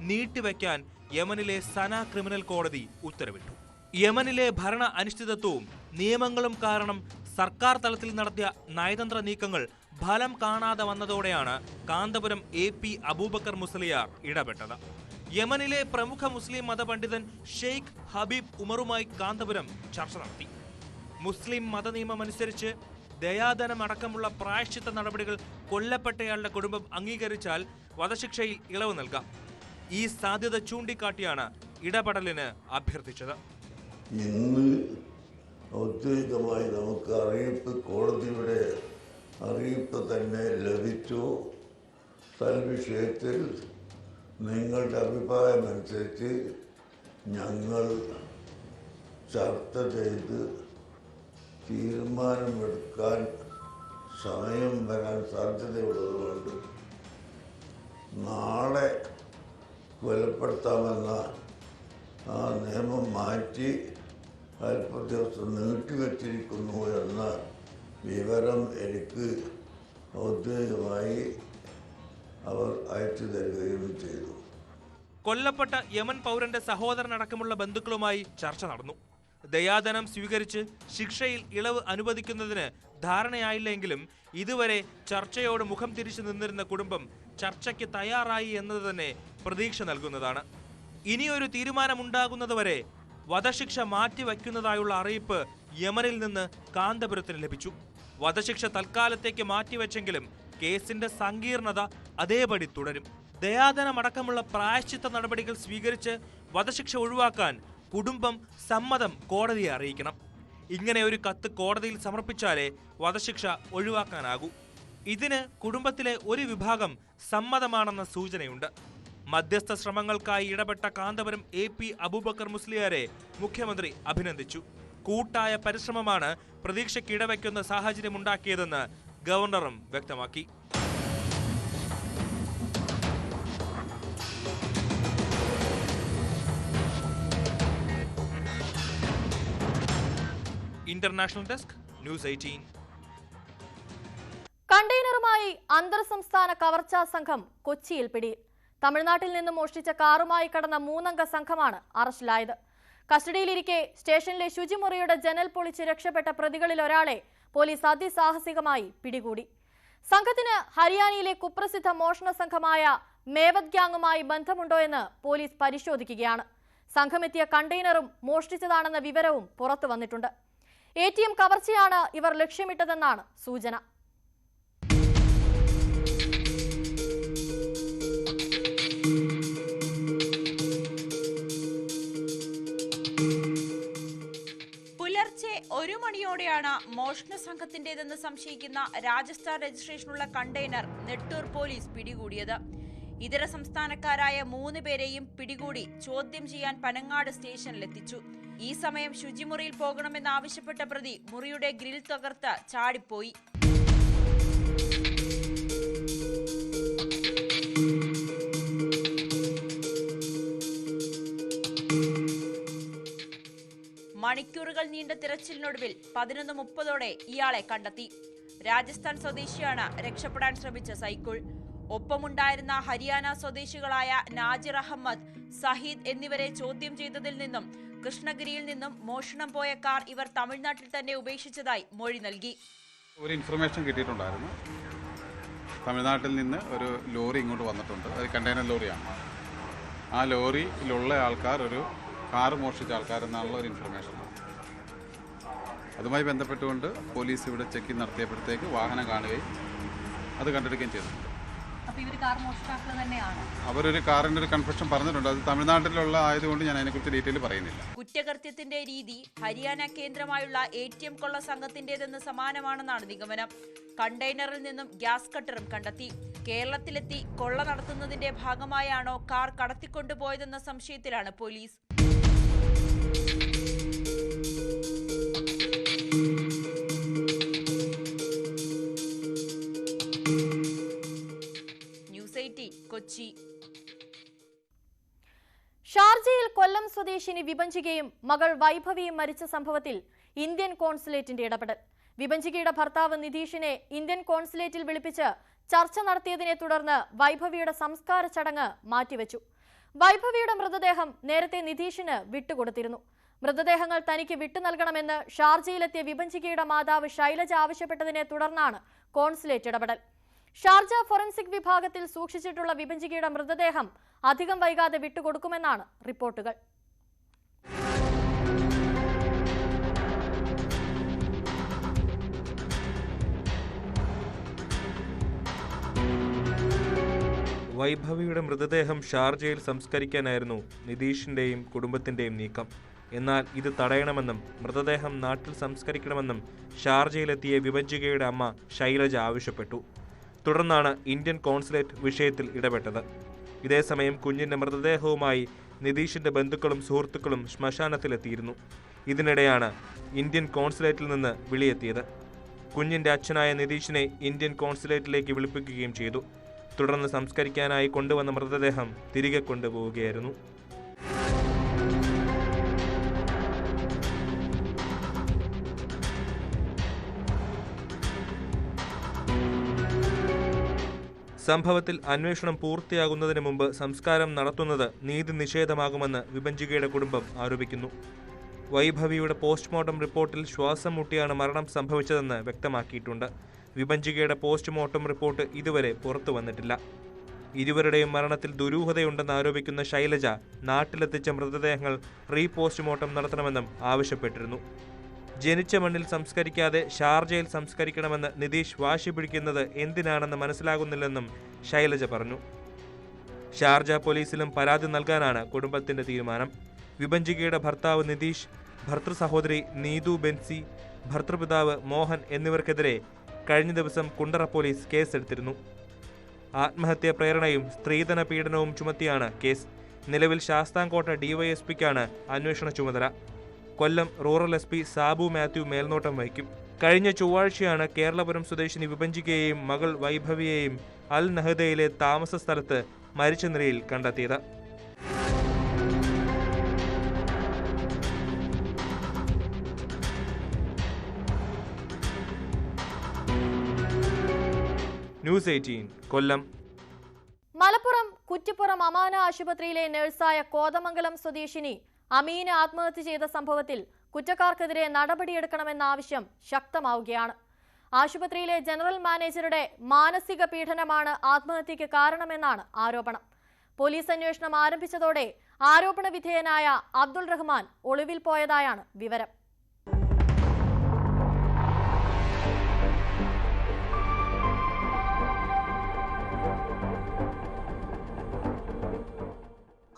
നീട്ടിവെക്കാൻ യമനിലെ സന ക്രിമിനൽ കോടതി ഉത്തരവിട്ടു. യമനിലെ ഭരണ അനിശ്ചിതത്വവും നിയമങ്ങളും കാരണം സർക്കാർ തലത്തിൽ നടത്തിയ നയതന്ത്ര നീക്കങ്ങൾ ഫലം കാണാതെ വന്നതോടെയാണ് കാന്തപുരം AP അബൂബക്കർ മുസ്ലിയാർ ഇടപെട്ടത്. യമനിലെ പ്രമുഖ മുസ്ലിം മതപണ്ഡിതൻ ഷെയ്ഖ് ഹബീബ് ഉമറുമായി കാന്തപുരം ചർച്ച നടത്തി. മുസ്ലിം മതനിയമമനുസരിച്ച് ദയാധനം അടക്കമുള്ള പ്രായശ്ചിത്ത നടപടികൾ കൊല്ലപ്പെട്ടയാളുടെ കുടുംബം അംഗീകരിച്ചാൽ വധശിക്ഷയിൽ ഇളവ് നൽകാം. ഈ സാധ്യത ചൂണ്ടിക്കാട്ടിയാണ് ഇടപെടലിന് അഭ്യർത്ഥിച്ചത്. ഇന്ന് ഔദ്യോഗികമായി നമുക്ക് കോടതിയുടെ അറിയിപ്പ് തന്നെ ലഭിച്ചു. തൽവിഷയത്തിൽ നിങ്ങളുടെ അഭിപ്രായമനുസരിച്ച് ഞങ്ങൾ ചർച്ച ചെയ്ത് തീരുമാനമെടുക്കാൻ സമയം വരാൻ സാധ്യതയുള്ളതുകൊണ്ട് നാളെ കൊലപ്പെടുത്താമെന്ന ആ നിയമം മാറ്റി അല്പ ദിവസം നീട്ടിവെച്ചിരിക്കുന്നു എന്ന വിവരം എനിക്ക് ഔദ്യോഗികമായി അവർ അയച്ചു തരികയും ചെയ്തു. കൊല്ലപ്പെട്ട യമൻ പൗരന്റെ സഹോദരനടക്കമുള്ള ബന്ധുക്കളുമായി ചർച്ച നടന്നു. ദയാധനം സ്വീകരിച്ച് ശിക്ഷയിൽ ഇളവ് അനുവദിക്കുന്നതിന് ധാരണയായില്ലെങ്കിലും ഇതുവരെ ചർച്ചയോട് മുഖം തിരിച്ചു നിന്നിരുന്ന കുടുംബം ചർച്ചയ്ക്ക് തയ്യാറായി എന്നത് തന്നെ പ്രതീക്ഷ നൽകുന്നതാണ്. ഇനിയൊരു തീരുമാനമുണ്ടാകുന്നതുവരെ വധശിക്ഷ മാറ്റിവെക്കുന്നതായുള്ള അറിയിപ്പ് യമനിൽ നിന്ന് കാന്തപുരത്തിന് ലഭിച്ചു. വധശിക്ഷ തൽക്കാലത്തേക്ക് മാറ്റിവെച്ചെങ്കിലും കേസിന്റെ സങ്കീർണത അതേപടി തുടരും. ദയാധനമടക്കമുള്ള പ്രായശ്ചിത്ത നടപടികൾ സ്വീകരിച്ച് വധശിക്ഷ ഒഴിവാക്കാൻ കുടുംബം സമ്മതം കോടതിയെ അറിയിക്കണം. ഇങ്ങനെ ഒരു കത്ത് കോടതിയിൽ സമർപ്പിച്ചാലേ വധശിക്ഷ ഒഴിവാക്കാനാകൂ. ഇതിന് കുടുംബത്തിലെ ഒരു വിഭാഗം സമ്മതമാണെന്ന സൂചനയുണ്ട്. മധ്യസ്ഥ ശ്രമങ്ങൾക്കായി ഇടപെട്ട കാന്തപുരം AP അബൂബക്കർ മുസ്ലിയാരെ മുഖ്യമന്ത്രി അഭിനന്ദിച്ചു. കൂട്ടായ പരിശ്രമമാണ് പ്രതീക്ഷയ്ക്ക് ഇടവയ്ക്കുന്ന സാഹചര്യമുണ്ടാക്കിയതെന്ന് ഗവർണറും വ്യക്തമാക്കി. International desk, news 18. കണ്ടെയ്നറുമായി അന്തർ സംസ്ഥാന കവർച്ചാ സംഘം കൊച്ചിയിൽ പിടിയിൽ. തമിഴ്നാട്ടിൽ നിന്നും മോഷ്ടിച്ച കാറുമായി കടന്ന 3-അംഗ സംഘമാണ് അറസ്റ്റിലായത്. കസ്റ്റഡിയിലിരിക്കെ സ്റ്റേഷനിലെ ശുചിമുറിയുടെ ജനൽ പൊളിച്ച് രക്ഷപ്പെട്ട പ്രതികളിൽ ഒരാളെ പോലീസ് അതിസാഹസികമായി പിടികൂടി. സംഘത്തിന് ഹരിയാനയിലെ കുപ്രസിദ്ധ മോഷണ സംഘമായ മേവത് ഗ്യാങ്ങുമായി ബന്ധമുണ്ടോ എന്ന് പോലീസ് പരിശോധിക്കുകയാണ്. സംഘമെത്തിയ കണ്ടെയ്നറും മോഷ്ടിച്ചതാണെന്ന വിവരവും പുറത്തു വന്നിട്ടുണ്ട്. ATM കവർച്ചയാണ് ഇവർ ലക്ഷ്യമിട്ടതെന്നാണ് സൂചന. പുലർച്ചെ 1 മണിയോടെയാണ് മോഷണ സംഘത്തിന്റേതെന്ന് സംശയിക്കുന്ന രാജസ്ഥാൻ രജിസ്ട്രേഷനുള്ള കണ്ടെയ്നർ നെട്ടൂർ പോലീസ് പിടികൂടിയത്. ഇതര സംസ്ഥാനക്കാരായ 3 പേരെയും പിടികൂടി ചോദ്യം ചെയ്യാൻ പനങ്ങാട് സ്റ്റേഷനിലെത്തിച്ചു. ഈ സമയം ശുചിമുറിയിൽ പോകണമെന്നാവശ്യപ്പെട്ട പ്രതി മുറിയുടെ ഗ്രിൽ തകർത്ത് ചാടിപ്പോയി. മണിക്കൂറുകൾ നീണ്ട തിരച്ചിലിനൊടുവിൽ 11:30ഓടെ ഇയാളെ കണ്ടെത്തി. രാജസ്ഥാൻ സ്വദേശിയാണ് രക്ഷപ്പെടാൻ ശ്രമിച്ച സൈക്കിൾ. ഒപ്പമുണ്ടായിരുന്ന ഹരിയാന സ്വദേശികളായ നാജിർ അഹമ്മദ്, സഹീദ് എന്നിവരെ ചോദ്യം ചെയ്തതിൽ നിന്നും കൃഷ്ണഗിരിയിൽ നിന്നും മോഷണം പോയ കാർ ഇവർ തമിഴ്നാട്ടിൽ തന്നെ ഉപേക്ഷിച്ചതായി മൊഴി നൽകി. ഒരു ഇൻഫർമേഷൻ കിട്ടിയിട്ടുണ്ടായിരുന്നു. തമിഴ്നാട്ടിൽ നിന്ന് ഒരു ലോറി ഇങ്ങോട്ട് വന്നിട്ടുണ്ട്. അത് കണ്ടെയ്നർ ലോറിയാണ്. ആ ലോറിയിലുള്ള ആൾക്കാർ ഒരു കാറ് മോഷ്ടിച്ച ആൾക്കാരെന്നുള്ള ഒരു ഇൻഫർമേഷൻ. അതുമായി ബന്ധപ്പെട്ടുകൊണ്ട് പോലീസ് ഇവിടെ ചെക്കിംഗ് നടത്തിയപ്പോഴത്തേക്ക് വാഹനം കാണുകയും അത് കണ്ടെടുക്കുകയും ചെയ്തിട്ടുണ്ട്. അവരൊരു കാറിന്റെ ഒരു കൺഫെഷൻ പറഞ്ഞിട്ടുണ്ട്. അത് തമിഴ്നാട്ടിലുള്ള ആയതുകൊണ്ട് ഞാൻ അതിനെക്കുറിച്ച് ഡീറ്റെയിൽ പറയുന്നില്ല. കുറ്റകൃത്യത്തിന്റെ രീതി ഹരിയാന കേന്ദ്രമായുള്ള ATM കൊള്ള സംഘത്തിന്റേതെന്ന് സമാനമാണെന്നാണ് നിഗമനം. കണ്ടെയ്നറിൽ നിന്നും ഗ്യാസ് കട്ടറും കണ്ടെത്തി. കേരളത്തിലെത്തി കൊള്ള നടത്തുന്നതിന്റെ ഭാഗമായാണോ കാർ കടത്തിക്കൊണ്ടുപോയതെന്ന സംശയത്തിലാണ് പോലീസ്. ന്യൂസ് 18 കൊച്ചി. ഷാർജയിൽ കൊല്ലം സ്വദേശിനി വിഭജികയും മകൾ വൈഭവിയും മരിച്ച സംഭവത്തിൽ ഇന്ത്യൻ കോൺസുലേറ്റിന്റെ ഇടപെടൽ. വിഭജികയുടെ ഭർത്താവ് നിതീഷിനെ ഇന്ത്യൻ കോൺസുലേറ്റിൽ വിളിപ്പിച്ച് ചർച്ച നടത്തിയതിനെ തുടർന്ന് വൈഭവിയുടെ സംസ്കാര ചടങ്ങ് മാറ്റിവെച്ചു. വൈഭവിയുടെ മൃതദേഹം നേരത്തെ നിതീഷിന് വിട്ടുകൊടുത്തിരുന്നു. മൃതദേഹങ്ങൾ തനിക്ക് വിട്ടു നൽകണമെന്ന് ഷാർജയിലെത്തിയ വിഭജികയുടെ മാതാവ് ശൈലജ ആവശ്യപ്പെട്ടതിനെ തുടർന്നാണ് കോൺസുലേറ്റ് ഇടപെടൽ. ഷാർജ ഫോറൻസിക് വിഭാഗത്തിൽ സൂക്ഷിച്ചിട്ടുള്ള വിഭജികയുടെ മൃതദേഹം അധികം വൈകാതെ വിട്ടുകൊടുക്കുമെന്നാണ് റിപ്പോർട്ടുകൾ. വൈഭവിയുടെ മൃതദേഹം ഷാർജയിൽ സംസ്കരിക്കാനായിരുന്നു നിതീഷിന്റെയും കുടുംബത്തിന്റെയും നീക്കം. എന്നാൽ ഇത് തടയണമെന്നും മൃതദേഹം നാട്ടിൽ സംസ്കരിക്കണമെന്നും ഷാർജയിലെത്തിയ വിഭജികയുടെ അമ്മ ശൈലജ ആവശ്യപ്പെട്ടു. തുടർന്നാണ് ഇന്ത്യൻ കോൺസുലേറ്റ് വിഷയത്തിൽ ഇടപെട്ടത്. ഇതേസമയം കുഞ്ഞിന്റെ മൃതദേഹവുമായി നിതീഷിന്റെ ബന്ധുക്കളും സുഹൃത്തുക്കളും ശ്മശാനത്തിലെത്തിയിരുന്നു. ഇതിനിടെയാണ് ഇന്ത്യൻ കോൺസുലേറ്റിൽ നിന്ന് വിളിയെത്തിയത്. കുഞ്ഞിന്റെ അച്ഛനായ നിതീഷിനെ ഇന്ത്യൻ കോൺസുലേറ്റിലേക്ക് വിളിപ്പിക്കുകയും ചെയ്തു. തുടർന്ന് സംസ്കരിക്കാനായി കൊണ്ടുവന്ന മൃതദേഹം തിരികെ കൊണ്ടുപോവുകയായിരുന്നു. സംഭവത്തിൽ അന്വേഷണം പൂർത്തിയാകുന്നതിന് മുമ്പ് സംസ്കാരം നടത്തുന്നത് നീതി നിഷേധമാകുമെന്ന് വിഭജികയുടെ കുടുംബം ആരോപിക്കുന്നു. വൈഭവിയുടെ പോസ്റ്റ്മോർട്ടം റിപ്പോർട്ടിൽ ശ്വാസം മുട്ടിയാണ് മരണം സംഭവിച്ചതെന്ന് വ്യക്തമാക്കിയിട്ടുണ്ട്. വിഭജികയുടെ പോസ്റ്റ്മോർട്ടം റിപ്പോർട്ട് ഇതുവരെ പുറത്തു വന്നിട്ടില്ല. ഇരുവരുടെയും മരണത്തിൽ ദുരൂഹതയുണ്ടെന്ന് ആരോപിക്കുന്ന ശൈലജ നാട്ടിലെത്തിച്ച മൃതദേഹങ്ങൾ പോസ്റ്റ്മോർട്ടം നടത്തണമെന്നും ആവശ്യപ്പെട്ടിരുന്നു. ജനിച്ച മണ്ണിൽ സംസ്കരിക്കാതെ ഷാർജയിൽ സംസ്കരിക്കണമെന്ന് നിതീഷ് വാശി പിടിക്കുന്നത് എന്തിനാണെന്ന് മനസ്സിലാകുന്നില്ലെന്നും ശൈലജ പറഞ്ഞു. ഷാർജ പോലീസിലും പരാതി നൽകാനാണ് കുടുംബത്തിന്റെ തീരുമാനം. വിഭജികയുടെ ഭർത്താവ് നിതീഷ്, ഭർതൃ സഹോദരി നീതു ബെൻസി, ഭർതൃപിതാവ് മോഹൻ എന്നിവർക്കെതിരെ കഴിഞ്ഞ ദിവസം കുണ്ടറ പോലീസ് കേസെടുത്തിരുന്നു. ആത്മഹത്യാ പ്രേരണയും സ്ത്രീധന പീഡനവും ചുമത്തിയാണ് കേസ്. നിലവിൽ ശാസ്താംകോട്ട ഡിവൈഎസ്പിക്കാണ് അന്വേഷണ ചുമതല. കൊല്ലം റൂറൽ SP സാബു മാത്യു മേൽനോട്ടം വഹിക്കും. കഴിഞ്ഞ ചൊവ്വാഴ്ചയാണ് കേരളപുരം സ്വദേശിനി വിഭജികയെയും മകൾ വൈഭവിയെയും അൽ നഹദയിലെ താമസ സ്ഥലത്ത് മരിച്ച നിലയിൽ കണ്ടെത്തിയത്. ന്യൂസ് 18 കൊല്ലം. മലപ്പുറം കുറ്റിപ്പുറം അമാന ആശുപത്രിയിലെ നഴ്സായ കോതമംഗലം സ്വദേശിനി അമീന ആത്മഹത്യ ചെയ്ത സംഭവത്തിൽ കുറ്റക്കാർക്കെതിരെ നടപടിയെടുക്കണമെന്ന ആവശ്യം ശക്തമാവുകയാണ്. ആശുപത്രിയിലെ ജനറൽ മാനേജറുടെ മാനസിക പീഡനമാണ് ആത്മഹത്യയ്ക്ക് കാരണമെന്നാണ് ആരോപണം. പോലീസ് അന്വേഷണം ആരംഭിച്ചതോടെ ആരോപണ വിധേയനായ അബ്ദുൾ റഹ്മാൻ ഒളിവിൽ പോയതായാണ് വിവരം.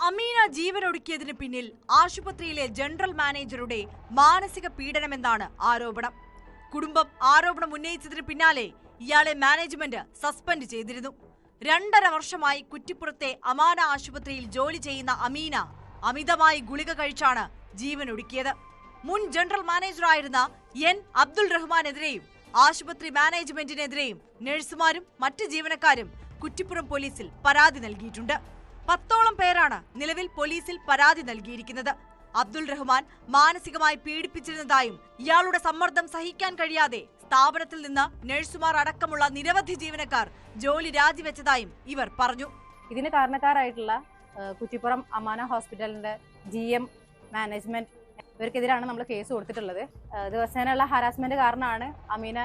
അമീന ജീവനൊടുക്കിയതിന് പിന്നിൽ ആശുപത്രിയിലെ ജനറൽ മാനേജറുടെ മാനസിക പീഡനമെന്നാണ് ആരോപണം. കുടുംബം ആരോപണം ഉന്നയിച്ചതിന് പിന്നാലെ ഇയാളെ മാനേജ്മെന്റ് സസ്പെൻഡ് ചെയ്തിരുന്നു. 2.5 വർഷമായി കുറ്റിപ്പുറത്തെ അമാന ആശുപത്രിയിൽ ജോലി ചെയ്യുന്ന അമീന അമിതമായി ഗുളിക കഴിച്ചാണ് ജീവനൊടുക്കിയത്. മുൻ ജനറൽ മാനേജറായിരുന്ന എൻ അബ്ദുൾ റഹ്മാനെതിരെയും ആശുപത്രി മാനേജ്മെന്റിനെതിരെയും നഴ്സുമാരും മറ്റ് ജീവനക്കാരും കുറ്റിപ്പുറം പോലീസിൽ പരാതി നൽകിയിട്ടുണ്ട്. 10ഓളം പേരാണ് നിലവിൽ പോലീസിൽ പരാതി നൽകിയിരിക്കുന്നത്. അബ്ദുൾ റഹ്മാൻ മാനസികമായി പീഡിപ്പിച്ചിരുന്നതായും ഇയാളുടെ സമ്മർദ്ദം സഹിക്കാൻ കഴിയാതെ സ്ഥാപനത്തിൽ നിന്ന് നഴ്സുമാർ അടക്കമുള്ള നിരവധി ജീവനക്കാർ ജോലി രാജിവെച്ചതായും ഇവർ പറഞ്ഞു. ഇതിന് കാരണക്കാരായിട്ടുള്ള കുറ്റിപ്പുറം അമാന ഹോസ്പിറ്റലിന്റെ GM മാനേജ്മെന്റ് ഇവർക്കെതിരാണ് നമ്മൾ കേസ് കൊടുത്തിട്ടുള്ളത്. ദിവസേനയുള്ള ഹാരാസ്മെന്റ് കാരണമാണ് അമീന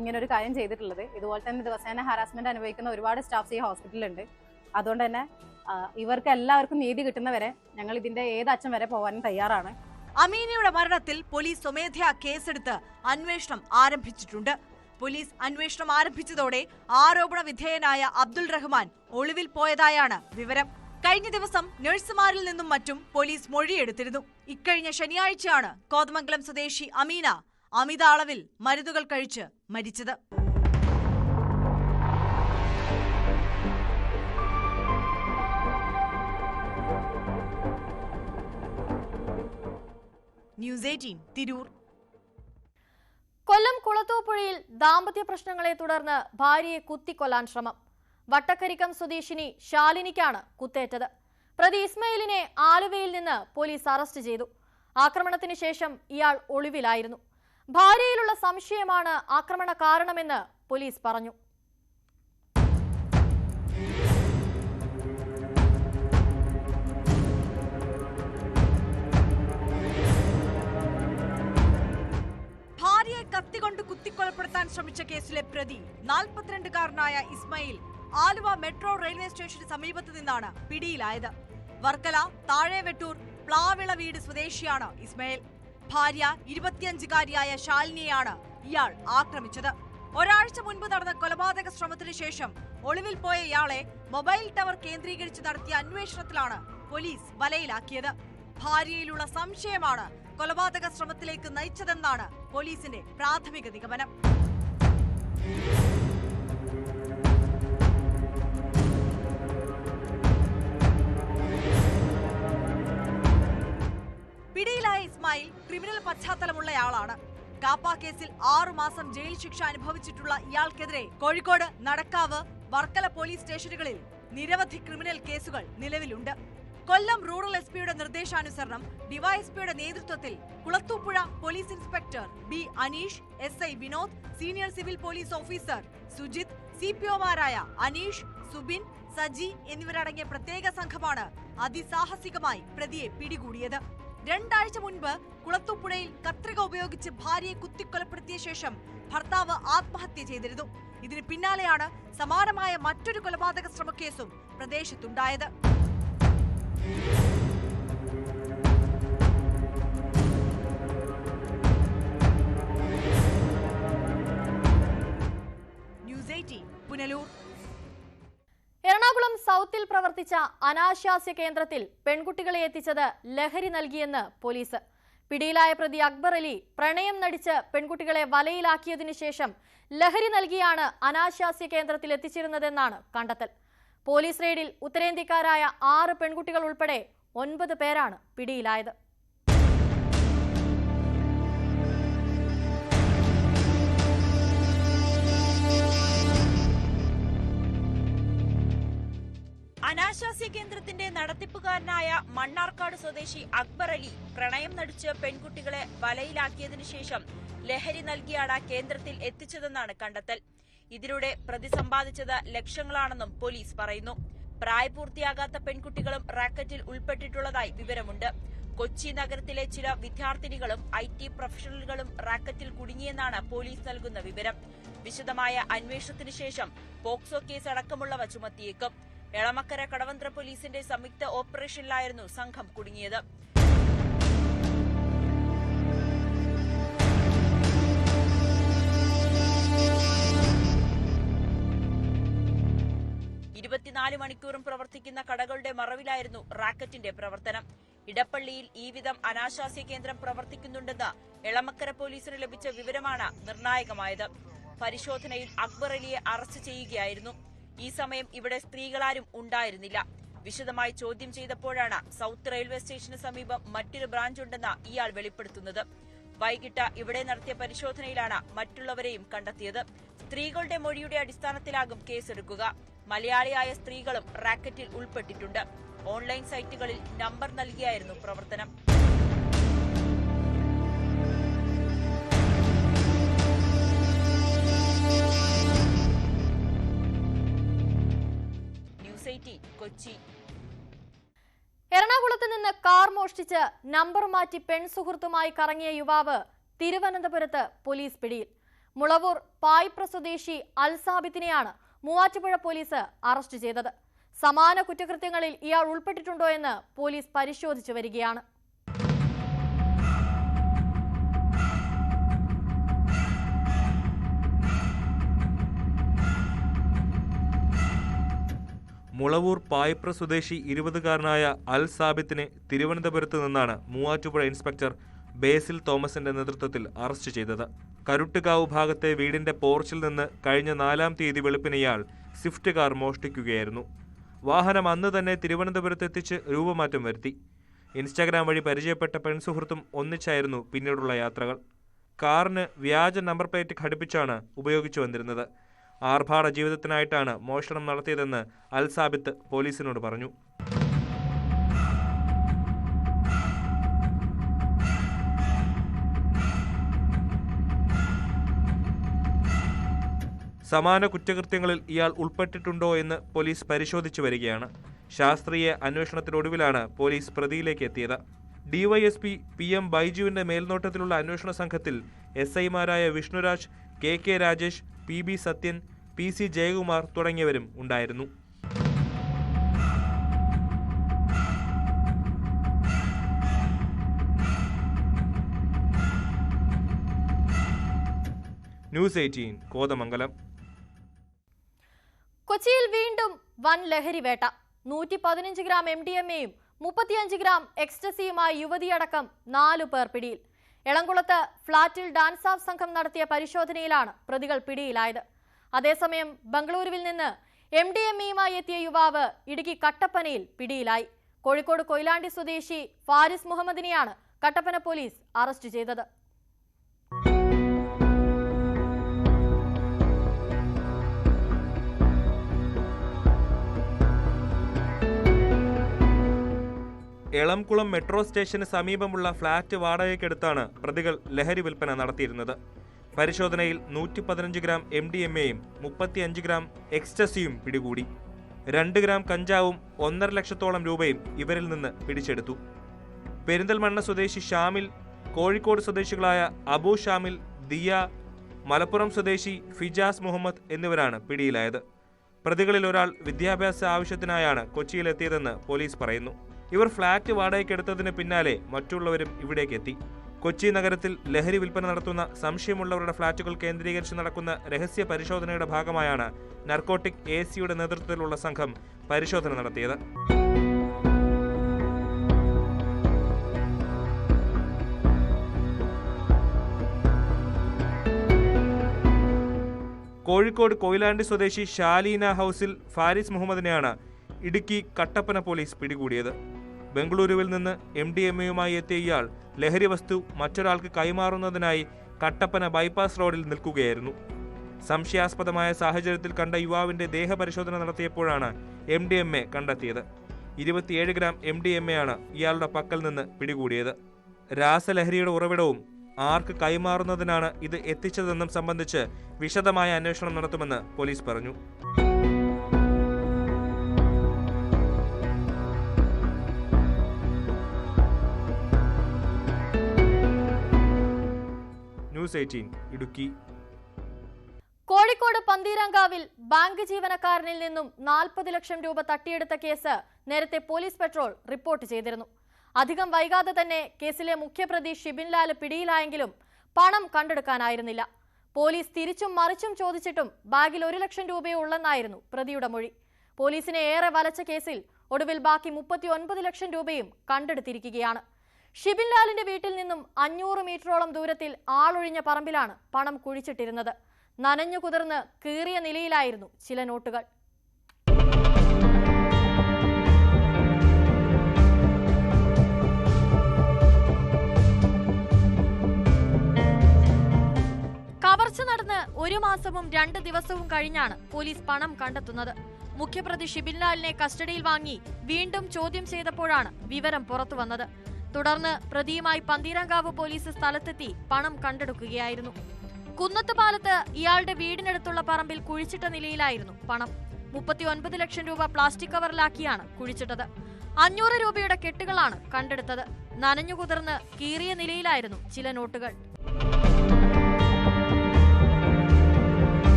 ഇങ്ങനൊരു കാര്യം ചെയ്തിട്ടുള്ളത്. ഇതുപോലെ തന്നെ ദിവസേന ഹാരാസ്മെന്റ് അനുഭവിക്കുന്ന ഒരുപാട് സ്റ്റാഫ്സ് ഈ ഹോസ്പിറ്റലിലുണ്ട്. അതുകൊണ്ട് തന്നെ ഇവർക്ക് എല്ലാവർക്കും നീതി കിട്ടുന്നവരെ ഞങ്ങൾ ഇതിന്റെ ഏതറ്റം വരെ പോകാനും തയ്യാറാണ്. അമീനയുടെ മരണത്തിൽ പോലീസ് സ്വമേധയാ കേസെടുത്ത് അന്വേഷണം ആരംഭിച്ചിട്ടുണ്ട്. പോലീസ് അന്വേഷണം ആരംഭിച്ചതോടെ ആരോപണ വിധേയനായ അബ്ദുൾ റഹ്മാൻ ഒളിവിൽ പോയതായാണ് വിവരം. കഴിഞ്ഞ ദിവസം നഴ്സുമാരിൽ നിന്നും മറ്റും പോലീസ് മൊഴിയെടുത്തിരുന്നു. ഇക്കഴിഞ്ഞ ശനിയാഴ്ചയാണ് കോതമംഗലം സ്വദേശി അമീന അമിത അളവിൽ മരുന്നുകൾ കഴിച്ച് മരിച്ചത്. ന്യൂസ് 18 തിരൂർ. കൊല്ലം കുളത്തൂപ്പുഴയിൽ ദാമ്പത്യ പ്രശ്നങ്ങളെ തുടർന്ന് ഭാര്യയെ കുത്തിക്കൊല്ലാൻ ശ്രമം. വട്ടക്കരിക്കം സ്വദേശിനി ശാലിനിക്കാണ് കുത്തേറ്റത്. പ്രതി ഇസ്മയിലിനെ ആലുവയിൽ നിന്ന് പോലീസ് അറസ്റ്റ് ചെയ്തു. ആക്രമണത്തിന് ശേഷം ഇയാൾ ഒളിവിലായിരുന്നു. ഭാര്യയിലുള്ള സംശയമാണ് ആക്രമണ കാരണമെന്ന് പോലീസ് പറഞ്ഞു. ഭാര്യയെ കത്തികൊണ്ട് കുത്തിക്കൊലപ്പെടുത്താൻ ശ്രമിച്ച കേസിലെ പ്രതി 42-കാരനായ ഇസ്മയിൽ ആലുവ മെട്രോ റെയിൽവേ സ്റ്റേഷന് സമീപത്ത് നിന്നാണ് പിടിയിലായത്. വർക്കല താഴെവെട്ടൂർ പ്ലാവിള വീട് സ്വദേശിയാണ് ഇസ്മയിൽ. ഭാര്യ 25-കാരിയായ ശാലിനിയെയാണ് ഇയാൾ ആക്രമിച്ചത്. ഒരാഴ്ച മുൻപ് നടന്ന കൊലപാതക ശ്രമത്തിന് ശേഷം ഒളിവിൽ പോയ ഇയാളെ മൊബൈൽ ടവർ കേന്ദ്രീകരിച്ച് നടത്തിയ അന്വേഷണത്തിലാണ് പോലീസ് വലയിലാക്കിയത്. ഭാര്യയിലുള്ള സംശയമാണ് കൊലപാതക ശ്രമത്തിലേക്ക് നയിച്ചതെന്നാണ് പോലീസിന്റെ പ്രാഥമിക നിഗമനം. പിടിയിലായ ഇസ്മായിൽ ക്രിമിനൽ പശ്ചാത്തലമുള്ളയാളാണ്. കാപ്പ കേസിൽ 6 മാസം ജയിൽ ശിക്ഷ അനുഭവിച്ചിട്ടുള്ള ഇയാൾക്കെതിരെ കോഴിക്കോട്, നടക്കാവ്, വർക്കല പോലീസ് സ്റ്റേഷനുകളിൽ നിരവധി ക്രിമിനൽ കേസുകൾ നിലവിലുണ്ട്. കൊല്ലം റൂറൽ SP-യുടെ നിർദ്ദേശാനുസരണം ഡിവൈഎസ്പിയുടെ നേതൃത്വത്തിൽ Kulathupuzha police inspector B. Aneesh, SI Vinod, senior civil police officer Sujith, CPOമാരായ അനീഷ്, സുബിൻ, സജി എന്നിവരടങ്ങിയ പ്രത്യേക സംഘമാണ് അതിസാഹസികമായി പ്രതിയെ പിടികൂടിയത്. 2 ആഴ്ച മുൻപ് കുളത്തൂപ്പുഴയിൽ കത്രിക ഉപയോഗിച്ച് ഭാര്യയെ കുത്തിക്കൊലപ്പെടുത്തിയ ശേഷം ഭർത്താവ് ആത്മഹത്യ ചെയ്തിരുന്നു. ഇതിന് പിന്നാലെയാണ് സമാനമായ മറ്റൊരു കൊലപാതക ശ്രമക്കേസും പ്രദേശത്തുണ്ടായത്. ന്യൂസ് 18 പുനലൂർ. എറണാകുളം സൗത്തിൽ പ്രവർത്തിച്ച അനാശാസ്യ കേന്ദ്രത്തിൽ പെൺകുട്ടികളെ എത്തിച്ചത് ലഹരി നൽകിയെന്ന് പോലീസ്. പിടിയിലായ പ്രതി അക്ബർ അലി പ്രണയം നടിച്ച് പെൺകുട്ടികളെ വലയിലാക്കിയതിനു ശേഷം ലഹരി നൽകിയാണ് അനാശാസ്യ കേന്ദ്രത്തിൽ എത്തിച്ചിരുന്നതെന്നാണ് കണ്ടെത്തൽ. പോലീസ് റെയ്ഡിൽ ഉത്തരേന്ത്യക്കാരായ 6 പെൺകുട്ടികൾ ഉൾപ്പെടെ 9 പേരാണ് പിടിയിലായത്. അനാശാസ്യ കേന്ദ്രത്തിന്റെ നടത്തിപ്പുകാരനായ മണ്ണാർക്കാട് സ്വദേശി അക്ബർ അലി പ്രണയം നടിച്ച് പെൺകുട്ടികളെ വലയിലാക്കിയതിനു ശേഷം ലഹരി നൽകിയാണ് കേന്ദ്രത്തിൽ എത്തിച്ചതെന്നാണ് കണ്ടെത്തൽ. ഇതിലൂടെ പ്രതി സമ്പാദിച്ചത് ലക്ഷങ്ങളാണെന്നും പോലീസ് പറയുന്നു. പ്രായപൂർത്തിയാകാത്ത പെൺകുട്ടികളും റാക്കറ്റിൽ ഉൾപ്പെട്ടിട്ടുള്ളതായി വിവരമുണ്ട്. കൊച്ചി നഗരത്തിലെ ചില വിദ്യാർത്ഥിനികളും IT പ്രൊഫഷണലുകളും റാക്കറ്റിൽ കുടുങ്ങിയെന്നാണ് പോലീസ് നൽകുന്ന വിവരം. വിശദമായ അന്വേഷണത്തിന് ശേഷം പോക്സോ കേസ് അടക്കമുള്ളവ ചുമത്തിയേക്കും. എളമക്കര കടവന്ത്ര പോലീസിന്റെ സംയുക്ത ഓപ്പറേഷനിലായിരുന്നു സംഘം കുടുങ്ങിയത്. മണിക്കൂറും പ്രവർത്തിക്കുന്ന കടകളുടെ മറവിലായിരുന്നു റാക്കറ്റിന്റെ പ്രവർത്തനം. ഇടപ്പള്ളിയിൽ ഈ വിധം അനാശാസ്യ കേന്ദ്രം പ്രവർത്തിക്കുന്നുണ്ടെന്ന് എളമക്കര പോലീസിന് ലഭിച്ച വിവരമാണ് നിർണായകമായത്. പരിശോധനയിൽ അക്ബർ അലിയെ അറസ്റ്റ് ചെയ്യുകയായിരുന്നു. ഈ സമയം ഇവിടെ സ്ത്രീകളാരും ഉണ്ടായിരുന്നില്ല. വിശദമായി ചോദ്യം ചെയ്തപ്പോഴാണ് സൗത്ത് റെയിൽവേ സ്റ്റേഷന് സമീപം മറ്റൊരു ബ്രാഞ്ച് ഉണ്ടെന്ന് ഇയാൾ വെളിപ്പെടുത്തുന്നത്. വൈകിട്ട് ഇവിടെ നടത്തിയ പരിശോധനയിലാണ് മറ്റുള്ളവരെയും കണ്ടെത്തിയത്. സ്ത്രീകളുടെ മൊഴിയുടെ അടിസ്ഥാനത്തിലാകും കേസെടുക്കുക. മലയാളിയായ സ്ത്രീകളും റാക്കറ്റിൽ ഉൾപ്പെട്ടിട്ടുണ്ട്. ഓൺലൈൻ സൈറ്റുകളിൽ നമ്പർ നൽകിയായിരുന്നു പ്രവർത്തനം. ന്യൂസ് 18 കൊച്ചി. എറണാകുളത്ത് നിന്ന് കാർ മോഷ്ടിച്ച് നമ്പർ മാറ്റി പെൺസുഹൃത്തുമായി കറങ്ങിയ യുവാവ് തിരുവനന്തപുരത്ത് പോലീസ് പിടിയിൽ. മുളവൂർ പായിപ്ര സ്വദേശി അൽസാബിത്തിനെയാണ് മൂവാറ്റുപുഴ പോലീസ് അറസ്റ്റ് ചെയ്തത്. സമാന കുറ്റകൃത്യങ്ങളിൽ ഇയാൾ ഉൾപ്പെട്ടിട്ടുണ്ടോ എന്ന് പോലീസ് പരിശോധിച്ചു വരികയാണ്. മുളവൂർ പായിപ്ര സ്വദേശി 20-കാരനായ അൽ സാബിത്തിനെ തിരുവനന്തപുരത്ത് നിന്നാണ് മൂവാറ്റുപുഴ ഇൻസ്പെക്ടർ ബേസിൽ തോമസിന്റെ നേതൃത്വത്തിൽ അറസ്റ്റ് ചെയ്തത്. കരുട്ടുകാവ് ഭാഗത്തെ വീടിന്റെ പോർച്ചിൽ നിന്ന് കഴിഞ്ഞ 4-ാം തീയതി വെളുപ്പിന് ഇയാൾ സ്വിഫ്റ്റ് കാർ മോഷ്ടിക്കുകയായിരുന്നു. വാഹനം അന്ന് തന്നെ തിരുവനന്തപുരത്ത് എത്തിച്ച് രൂപമാറ്റം വരുത്തി. ഇൻസ്റ്റാഗ്രാം വഴി പരിചയപ്പെട്ട പെൺസുഹൃത്തും ഒന്നിച്ചായിരുന്നു പിന്നീടുള്ള യാത്രകൾ. കാറിന് വ്യാജ നമ്പർ പ്ലേറ്റ് ഘടിപ്പിച്ചാണ് ഉപയോഗിച്ചു വന്നിരുന്നത്. ആർഭാട ജീവിതത്തിനായിട്ടാണ് മോഷണം നടത്തിയതെന്ന് അൽ സാബിത്ത് പോലീസിനോട് പറഞ്ഞു. സമാന കുറ്റകൃത്യങ്ങളിൽ ഇയാൾ ഉൾപ്പെട്ടിട്ടുണ്ടോ എന്ന് പോലീസ് പരിശോധിച്ചു വരികയാണ്. ശാസ്ത്രീയ അന്വേഷണത്തിനൊടുവിലാണ് പോലീസ് പ്രതിയിലേക്ക് എത്തിയത്. ഡിവൈഎസ്പി PM ബൈജുവിന്റെ മേൽനോട്ടത്തിലുള്ള അന്വേഷണ സംഘത്തിൽ SI-മാരായ Vishnuraj, KK Rajesh, PB Sathyan, PC Jayakumar തുടങ്ങിയവരും ഉണ്ടായിരുന്നു. ന്യൂസ് 18 കോതമംഗലം. കൊച്ചിയിൽ വീണ്ടും വൻ ലഹരി വേട്ട. 115 ഗ്രാം MDMA-യും 35 ഗ്രാം എക്സ്റ്റസിയുമായി യുവതിയടക്കം 4 പേർ പിടിയിൽ. എളംകുളത്ത് ഫ്ളാറ്റിൽ ഡാൻസ് ഓഫ് സംഘം നടത്തിയ പരിശോധനയിലാണ് പ്രതികൾ പിടിയിലായത്. അതേസമയം ബംഗളൂരുവിൽ നിന്ന് MDMA-യുമായി എത്തിയ യുവാവ് ഇടുക്കി കട്ടപ്പനയിൽ പിടിയിലായി. കോഴിക്കോട് കൊയിലാണ്ടി സ്വദേശി ഫാരിസ് മുഹമ്മദിനെയാണ് കട്ടപ്പന പോലീസ് അറസ്റ്റ് ചെയ്തത്. എളംകുളം മെട്രോ സ്റ്റേഷന് സമീപമുള്ള ഫ്ളാറ്റ് വാടകയ്ക്കെടുത്താണ് പ്രതികൾ ലഹരി വിൽപ്പന നടത്തിയിരുന്നത്. പരിശോധനയിൽ 115 ഗ്രാം MDMA-യും 35 ഗ്രാം എക്സ്റ്റസിയും പിടികൂടി. 2 ഗ്രാം കഞ്ചാവും 1.5 ലക്ഷത്തോളം രൂപയും ഇവരിൽ നിന്ന് പിടിച്ചെടുത്തു. പെരിന്തൽമണ്ണ സ്വദേശി ഷാമിൽ, കോഴിക്കോട് സ്വദേശികളായ അബു ഷാമിൽ, ദിയ, മലപ്പുറം സ്വദേശി ഫിജാസ് മുഹമ്മദ് എന്നിവരാണ് പിടിയിലായത്. പ്രതികളിൽ ഒരാൾ വിദ്യാഭ്യാസ ആവശ്യത്തിനായാണ് കൊച്ചിയിലെത്തിയതെന്ന് പോലീസ് പറയുന്നു. ഇവർ ഫ്ളാറ്റ് വാടകയ്ക്കെടുത്തതിന് പിന്നാലെ മറ്റുള്ളവരും ഇവിടേക്കെത്തി. കൊച്ചി നഗരത്തിൽ ലഹരി വിൽപ്പന നടത്തുന്ന സംശയമുള്ളവരുടെ ഫ്ളാറ്റുകൾ കേന്ദ്രീകരിച്ച് നടക്കുന്ന രഹസ്യ പരിശോധനയുടെ ഭാഗമായാണ് നർക്കോട്ടിക് AC-യുടെ നേതൃത്വത്തിലുള്ള സംഘം പരിശോധന നടത്തിയത്. കോഴിക്കോട് കൊയിലാണ്ടി സ്വദേശി ഷാലീന ഹൗസിൽ ഫാരിസ് മുഹമ്മദിനെയാണ് ഇടുക്കി കട്ടപ്പന പോലീസ് പിടികൂടിയത്. ബംഗളൂരുവിൽ നിന്ന് MDMA-യുമായി എത്തിയ ഇയാൾ ലഹരി വസ്തു മറ്റൊരാൾക്ക് കൈമാറുന്നതിനായി കട്ടപ്പന ബൈപ്പാസ് റോഡിൽ നിൽക്കുകയായിരുന്നു. സംശയാസ്പദമായ സാഹചര്യത്തിൽ കണ്ട യുവാവിന്റെ ദേഹപരിശോധന നടത്തിയപ്പോഴാണ് MDMA കണ്ടെത്തിയത്. 27 ഗ്രാം MDMA-യാണ് ഇയാളുടെ പക്കൽ നിന്ന് പിടികൂടിയത്. രാസലഹരിയുടെ ഉറവിടവും ആർക്ക് കൈമാറുന്നതിനാണ് ഇത് എത്തിച്ചതെന്നും സംബന്ധിച്ച് വിശദമായ അന്വേഷണം നടത്തുമെന്ന് പോലീസ് പറഞ്ഞു. ന്യൂസ് 18 ഇടുക്കി. കോഴിക്കോട് പന്തീരാങ്കാവിൽ ബാങ്ക് ജീവനക്കാരനിൽ നിന്നും 40 ലക്ഷം രൂപ തട്ടിയെടുത്ത കേസ് നേരത്തെ പോലീസ് പെട്രോൾ റിപ്പോർട്ട് ചെയ്തിരുന്നു. അധികം വൈകാതെ തന്നെ കേസിലെ മുഖ്യപ്രതി ഷിബിൻലാൽ പിടിയിലായെങ്കിലും പണം കണ്ടെടുക്കാനായിരുന്നില്ല. പോലീസ് തിരിച്ചും മറിച്ചും ചോദിച്ചിട്ടും ബാഗിൽ 1 ലക്ഷം രൂപയേ ഉള്ളെന്നായിരുന്നു പ്രതിയുടെ മൊഴി. പോലീസിനെ ഏറെ വലച്ച കേസിൽ ഒടുവിൽ ബാക്കി 39 ലക്ഷം രൂപയും കണ്ടെടുത്തിരിക്കുകയാണ്. ഷിബിൻലാലിന്റെ വീട്ടിൽ നിന്നും 500 മീറ്ററോളം ദൂരത്തിൽ ആളൊഴിഞ്ഞ പറമ്പിലാണ് പണം കുഴിച്ചിട്ടിരുന്നത്. നനഞ്ഞു കുതിർന്ന് കീറിയ നിലയിലായിരുന്നു ചില നോട്ടുകൾ. കവർച്ച നടന്ന് 1 മാസവും 2 ദിവസവും കഴിഞ്ഞാണ് പോലീസ് പണം കണ്ടെത്തുന്നത്. മുഖ്യപ്രതി ഷിബിൻലാലിനെ കസ്റ്റഡിയിൽ വാങ്ങി വീണ്ടും ചോദ്യം ചെയ്തപ്പോഴാണ് വിവരം പുറത്തുവന്നത്. തുടർന്ന് പ്രതിയുമായി പന്തീരാങ്കാവ് പോലീസ് സ്ഥലത്തെത്തി പണം കണ്ടെടുക്കുകയായിരുന്നു. കുന്നത്ത് പാലത്ത് ഇയാളുടെ വീടിനടുത്തുള്ള പറമ്പിൽ കുഴിച്ചിട്ട നിലയിലായിരുന്നു പണം. 39 ലക്ഷം രൂപ പ്ലാസ്റ്റിക് കവറിലാക്കിയാണ് കുഴിച്ചിട്ടത്. 500 രൂപയുടെ കെട്ടുകളാണ് കണ്ടെടുത്തത്. നനഞ്ഞു കുതിർന്ന് കീറിയ നിലയിലായിരുന്നു ചില നോട്ടുകൾ.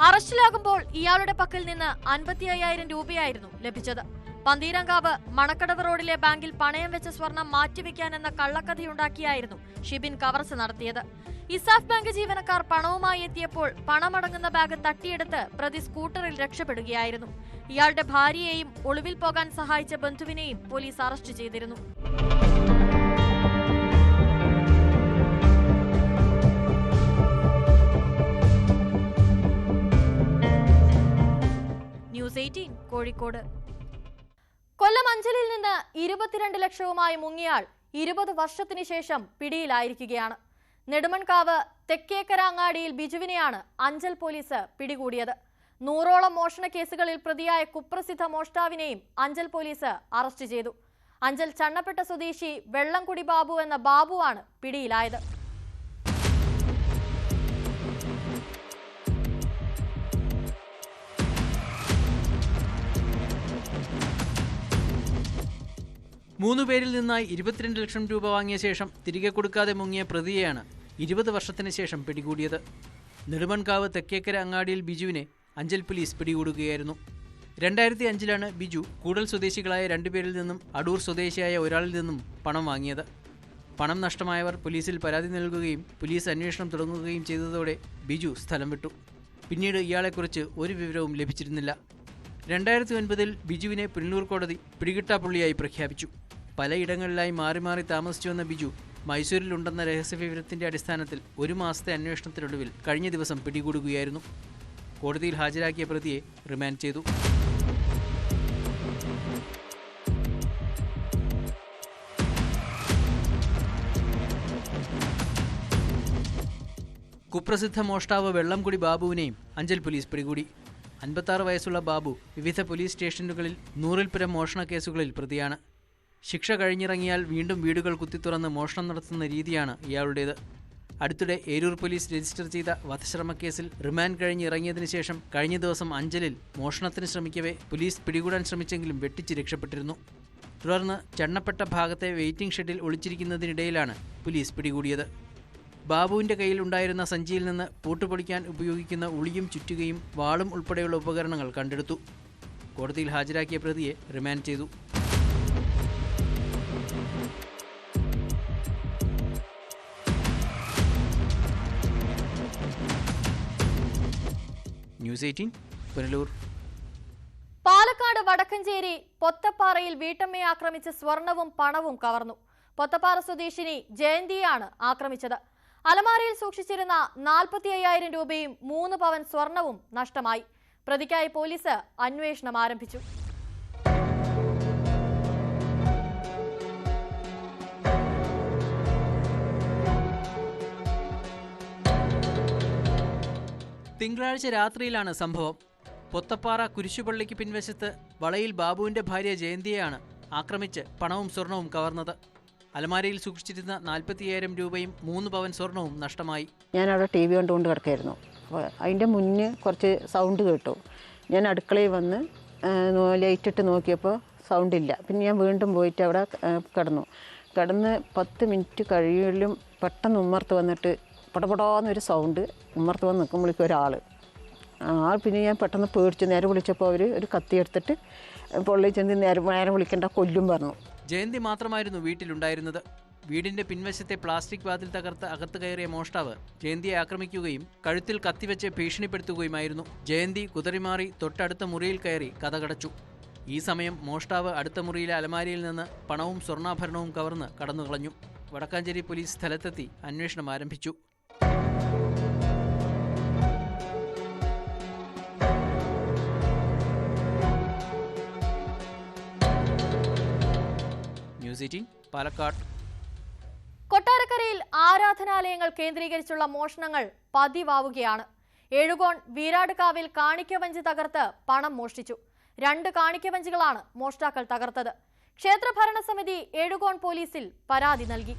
അറസ്റ്റിലാകുമ്പോൾ ഇയാളുടെ പക്കൽ നിന്ന് 55,000 രൂപയായിരുന്നു ലഭിച്ചത്. പന്തീരാങ്കാവ് മണക്കടവ് റോഡിലെ ബാങ്കിൽ പണയം വെച്ച സ്വർണം മാറ്റിവെക്കാനെന്ന കള്ളക്കഥയുണ്ടാക്കിയായിരുന്നു ഷിബിൻ കവർച്ച നടത്തിയത്. ഇസാഫ് ബാങ്ക് ജീവനക്കാർ പണവുമായി എത്തിയപ്പോൾ പണമടങ്ങുന്ന ബാഗ് തട്ടിയെടുത്ത് പ്രതി സ്കൂട്ടറിൽ രക്ഷപ്പെടുകയായിരുന്നു. ഇയാളുടെ ഭാര്യയെയും ഒളിവിൽ പോകാൻ സഹായിച്ച ബന്ധുവിനെയും പോലീസ് അറസ്റ്റ് ചെയ്തിരുന്നു. ന്യൂസ് 18 കോഴിക്കോട്. കൊല്ലം അഞ്ചലിൽ നിന്ന് 22 ലക്ഷവുമായി മുങ്ങിയാൾ 20 വർഷത്തിന് ശേഷം പിടിയിലായിരിക്കുകയാണ്. നെടുമൺകാവ് തെക്കേക്കര അങ്ങാടിയിൽ ബിജുവിനെയാണ് അഞ്ചൽ പോലീസ് പിടികൂടിയത്. 100ഓളം മോഷണ കേസുകളിൽ പ്രതിയായ കുപ്രസിദ്ധ മോഷ്ടാവിനെയും അഞ്ചൽ പോലീസ് അറസ്റ്റ് ചെയ്തു. അഞ്ചൽ ചണ്ണപ്പെട്ട സ്വദേശി വെള്ളംകുടി ബാബു എന്ന ബാബുവാണ് പിടിയിലായത്. മൂന്നു പേരിൽ നിന്നായി 22 ലക്ഷം രൂപ വാങ്ങിയ ശേഷം തിരികെ കൊടുക്കാതെ മുങ്ങിയ പ്രതിയെയാണ് 20 വർഷത്തിന് ശേഷം പിടികൂടിയത്. നെടുമൺകാവ് തെക്കേക്കര അങ്ങാടിയിൽ ബിജുവിനെ അഞ്ചൽ പോലീസ് പിടികൂടുകയായിരുന്നു. 2005-ലാണ് ബിജു കൂടൽ സ്വദേശികളായ 2 പേരിൽ നിന്നും അടൂർ സ്വദേശിയായ ഒരാളിൽ നിന്നും പണം വാങ്ങിയത്. പണം നഷ്ടമായവർ പോലീസിൽ പരാതി നൽകുകയും പോലീസ് അന്വേഷണം തുടങ്ങുകയും ചെയ്തതോടെ ബിജു സ്ഥലം വിട്ടു. പിന്നീട് ഇയാളെക്കുറിച്ച് ഒരു വിവരവും ലഭിച്ചിരുന്നില്ല. 2009-ൽ ബിജുവിനെ പുനലൂർ കോടതി പിടികിട്ടാപ്പുള്ളിയായി പ്രഖ്യാപിച്ചു. പലയിടങ്ങളിലായി മാറി മാറി താമസിച്ചു വന്ന ബിജു മൈസൂരിലുണ്ടെന്ന രഹസ്യവിവരത്തിന്റെ അടിസ്ഥാനത്തിൽ 1 മാസത്തെ അന്വേഷണത്തിനൊടുവിൽ കഴിഞ്ഞ ദിവസം പിടികൂടുകയായിരുന്നു. കോടതിയിൽ ഹാജരാക്കിയ പ്രതിയെ റിമാൻഡ് ചെയ്തു. കുപ്രസിദ്ധ മോഷ്ടാവ് വെള്ളംകുടി ബാബുവിനെയും അഞ്ചൽ പോലീസ് പിടികൂടി. 56 വയസ്സുള്ള ബാബു വിവിധ പോലീസ് സ്റ്റേഷനുകളിൽ 100-ൽ പരം മോഷണ കേസുകളിൽ പ്രതിയാണ്. ശിക്ഷ കഴിഞ്ഞിറങ്ങിയാൽ വീണ്ടും വീടുകൾ കുത്തിത്തുറന്ന് മോഷണം നടത്തുന്ന രീതിയാണ് ഇയാളുടേത്. അടുത്തിടെ ഏരൂർ പോലീസ് രജിസ്റ്റർ ചെയ്ത വധശ്രമക്കേസിൽ റിമാൻഡ് കഴിഞ്ഞ് ഇറങ്ങിയതിനു ശേഷം കഴിഞ്ഞ ദിവസം അഞ്ചലിൽ മോഷണത്തിന് ശ്രമിക്കവേ പോലീസ് പിടികൂടാൻ ശ്രമിച്ചെങ്കിലും വെട്ടിച്ച് രക്ഷപ്പെട്ടിരുന്നു. തുടർന്ന് ചണ്ണപ്പെട്ട ഭാഗത്തെ വെയിറ്റിംഗ് ഷെഡിൽ ഒളിച്ചിരിക്കുന്നതിനിടയിലാണ് പോലീസ് പിടികൂടിയത്. ബാബുവിന്റെ കയ്യിൽ ഉണ്ടായിരുന്ന സഞ്ചിയിൽ നിന്ന് പൂട്ടുപൊളിക്കാൻ ഉപയോഗിക്കുന്ന ഉളിയും ചുറ്റുകയും വാളും ഉൾപ്പെടെയുള്ള ഉപകരണങ്ങൾ കണ്ടെടുത്തു. കോടതിയിൽ ഹാജരാക്കിയ പ്രതിയെ റിമാൻഡ് ചെയ്തു. ന്യൂസ് 18 പുനലൂർ. പാലക്കാട് വടക്കഞ്ചേരി പൊത്തപ്പാറയിൽ വീട്ടമ്മയെ ആക്രമിച്ച് സ്വർണവും പണവും കവർന്നു. പൊത്തപ്പാറ സ്വദേശിനി ജയന്തിയാണ് ആക്രമിച്ചത്. അലമാരയിൽ സൂക്ഷിച്ചിരുന്ന 45,000 രൂപയും 3 പവൻ സ്വർണവും നഷ്ടമായി. പ്രതിക്കായി പോലീസ് അന്വേഷണം ആരംഭിച്ചു. തിങ്കളാഴ്ച രാത്രിയിലാണ് സംഭവം. പൊത്തപ്പാറ കുരിശുപള്ളിക്ക് പിൻവശത്ത് വളയിൽ ബാബുവിന്റെ ഭാര്യ ജയന്തിയെയാണ് ആക്രമിച്ച് പണവും സ്വർണവും കവർന്നത്. അലമാരയിൽ സൂക്ഷിച്ചിരുന്ന 45,000 രൂപയും 3 പവൻ സ്വർണവും നഷ്ടമായി. ഞാൻ അവിടെ TV കണ്ടുകൊണ്ട് കിടക്കായിരുന്നു. അപ്പോൾ അതിൻ്റെ മുന്നേ കുറച്ച് സൗണ്ട് കേട്ടു. ഞാൻ അടുക്കളയിൽ വന്ന് ലൈറ്റിട്ട് നോക്കിയപ്പോൾ സൗണ്ടില്ല. പിന്നെ ഞാൻ വീണ്ടും പോയിട്ട് അവിടെ കിടന്ന് 10 മിനിറ്റ് കഴിയുമ്പോഴും പെട്ടെന്ന് ഉമ്മർത്ത് വന്നിട്ട് പടപടാന്നൊരു സൗണ്ട്. ഉമ്മർത്ത് വന്ന് നിൽക്കുമ്പോഴേക്കും ഒരാൾ പിന്നെ ഞാൻ പെട്ടെന്ന് പേടിച്ചു. നേരെ വിളിച്ചപ്പോൾ അവർ ഒരു കത്തി എടുത്തിട്ട് പൊള്ളി ചെന്ന് നേരെ വിളിക്കേണ്ട കൊല്ലും പറഞ്ഞു. ജയന്തി മാത്രമായിരുന്നു വീട്ടിലുണ്ടായിരുന്നത്. വീടിന്റെ പിൻവശത്തെ പ്ലാസ്റ്റിക് വാതിൽ തകർത്ത് അകത്ത് കയറിയ മോഷ്ടാവ് ജയന്തിയെ ആക്രമിക്കുകയും കഴുത്തിൽ കത്തിവെച്ച് ഭീഷണിപ്പെടുത്തുകയുമായിരുന്നു. ജയന്തി കുതറിമാറി തൊട്ടടുത്ത മുറിയിൽ കയറി കതകടച്ചു. ഈ സമയം മോഷ്ടാവ് അടുത്ത മുറിയിലെ അലമാരയിൽ നിന്ന് പണവും സ്വർണ്ണാഭരണവും കവർന്ന് കടന്നുകളഞ്ഞു. വടക്കാഞ്ചേരി പോലീസ് സ്ഥലത്തെത്തി അന്വേഷണം ആരംഭിച്ചു. ന്യൂസ് 18 പാലക്കാട്. കൊട്ടാരക്കരയിൽ ആരാധനാലയങ്ങൾ കേന്ദ്രീകരിച്ചുള്ള മോഷണങ്ങൾ പതിവാവുകയാണ്. എഴുകോൺ വീരാട്കാവിൽ കാണിക്കവഞ്ചി തകർത്ത് പണം മോഷ്ടിച്ചു. 2 കാണിക്കവഞ്ചികളാണ് മോഷ്ടാക്കൾ തകർത്തത്. ക്ഷേത്ര ഭരണസമിതി എഴുകോൺ പോലീസിൽ പരാതി നൽകി.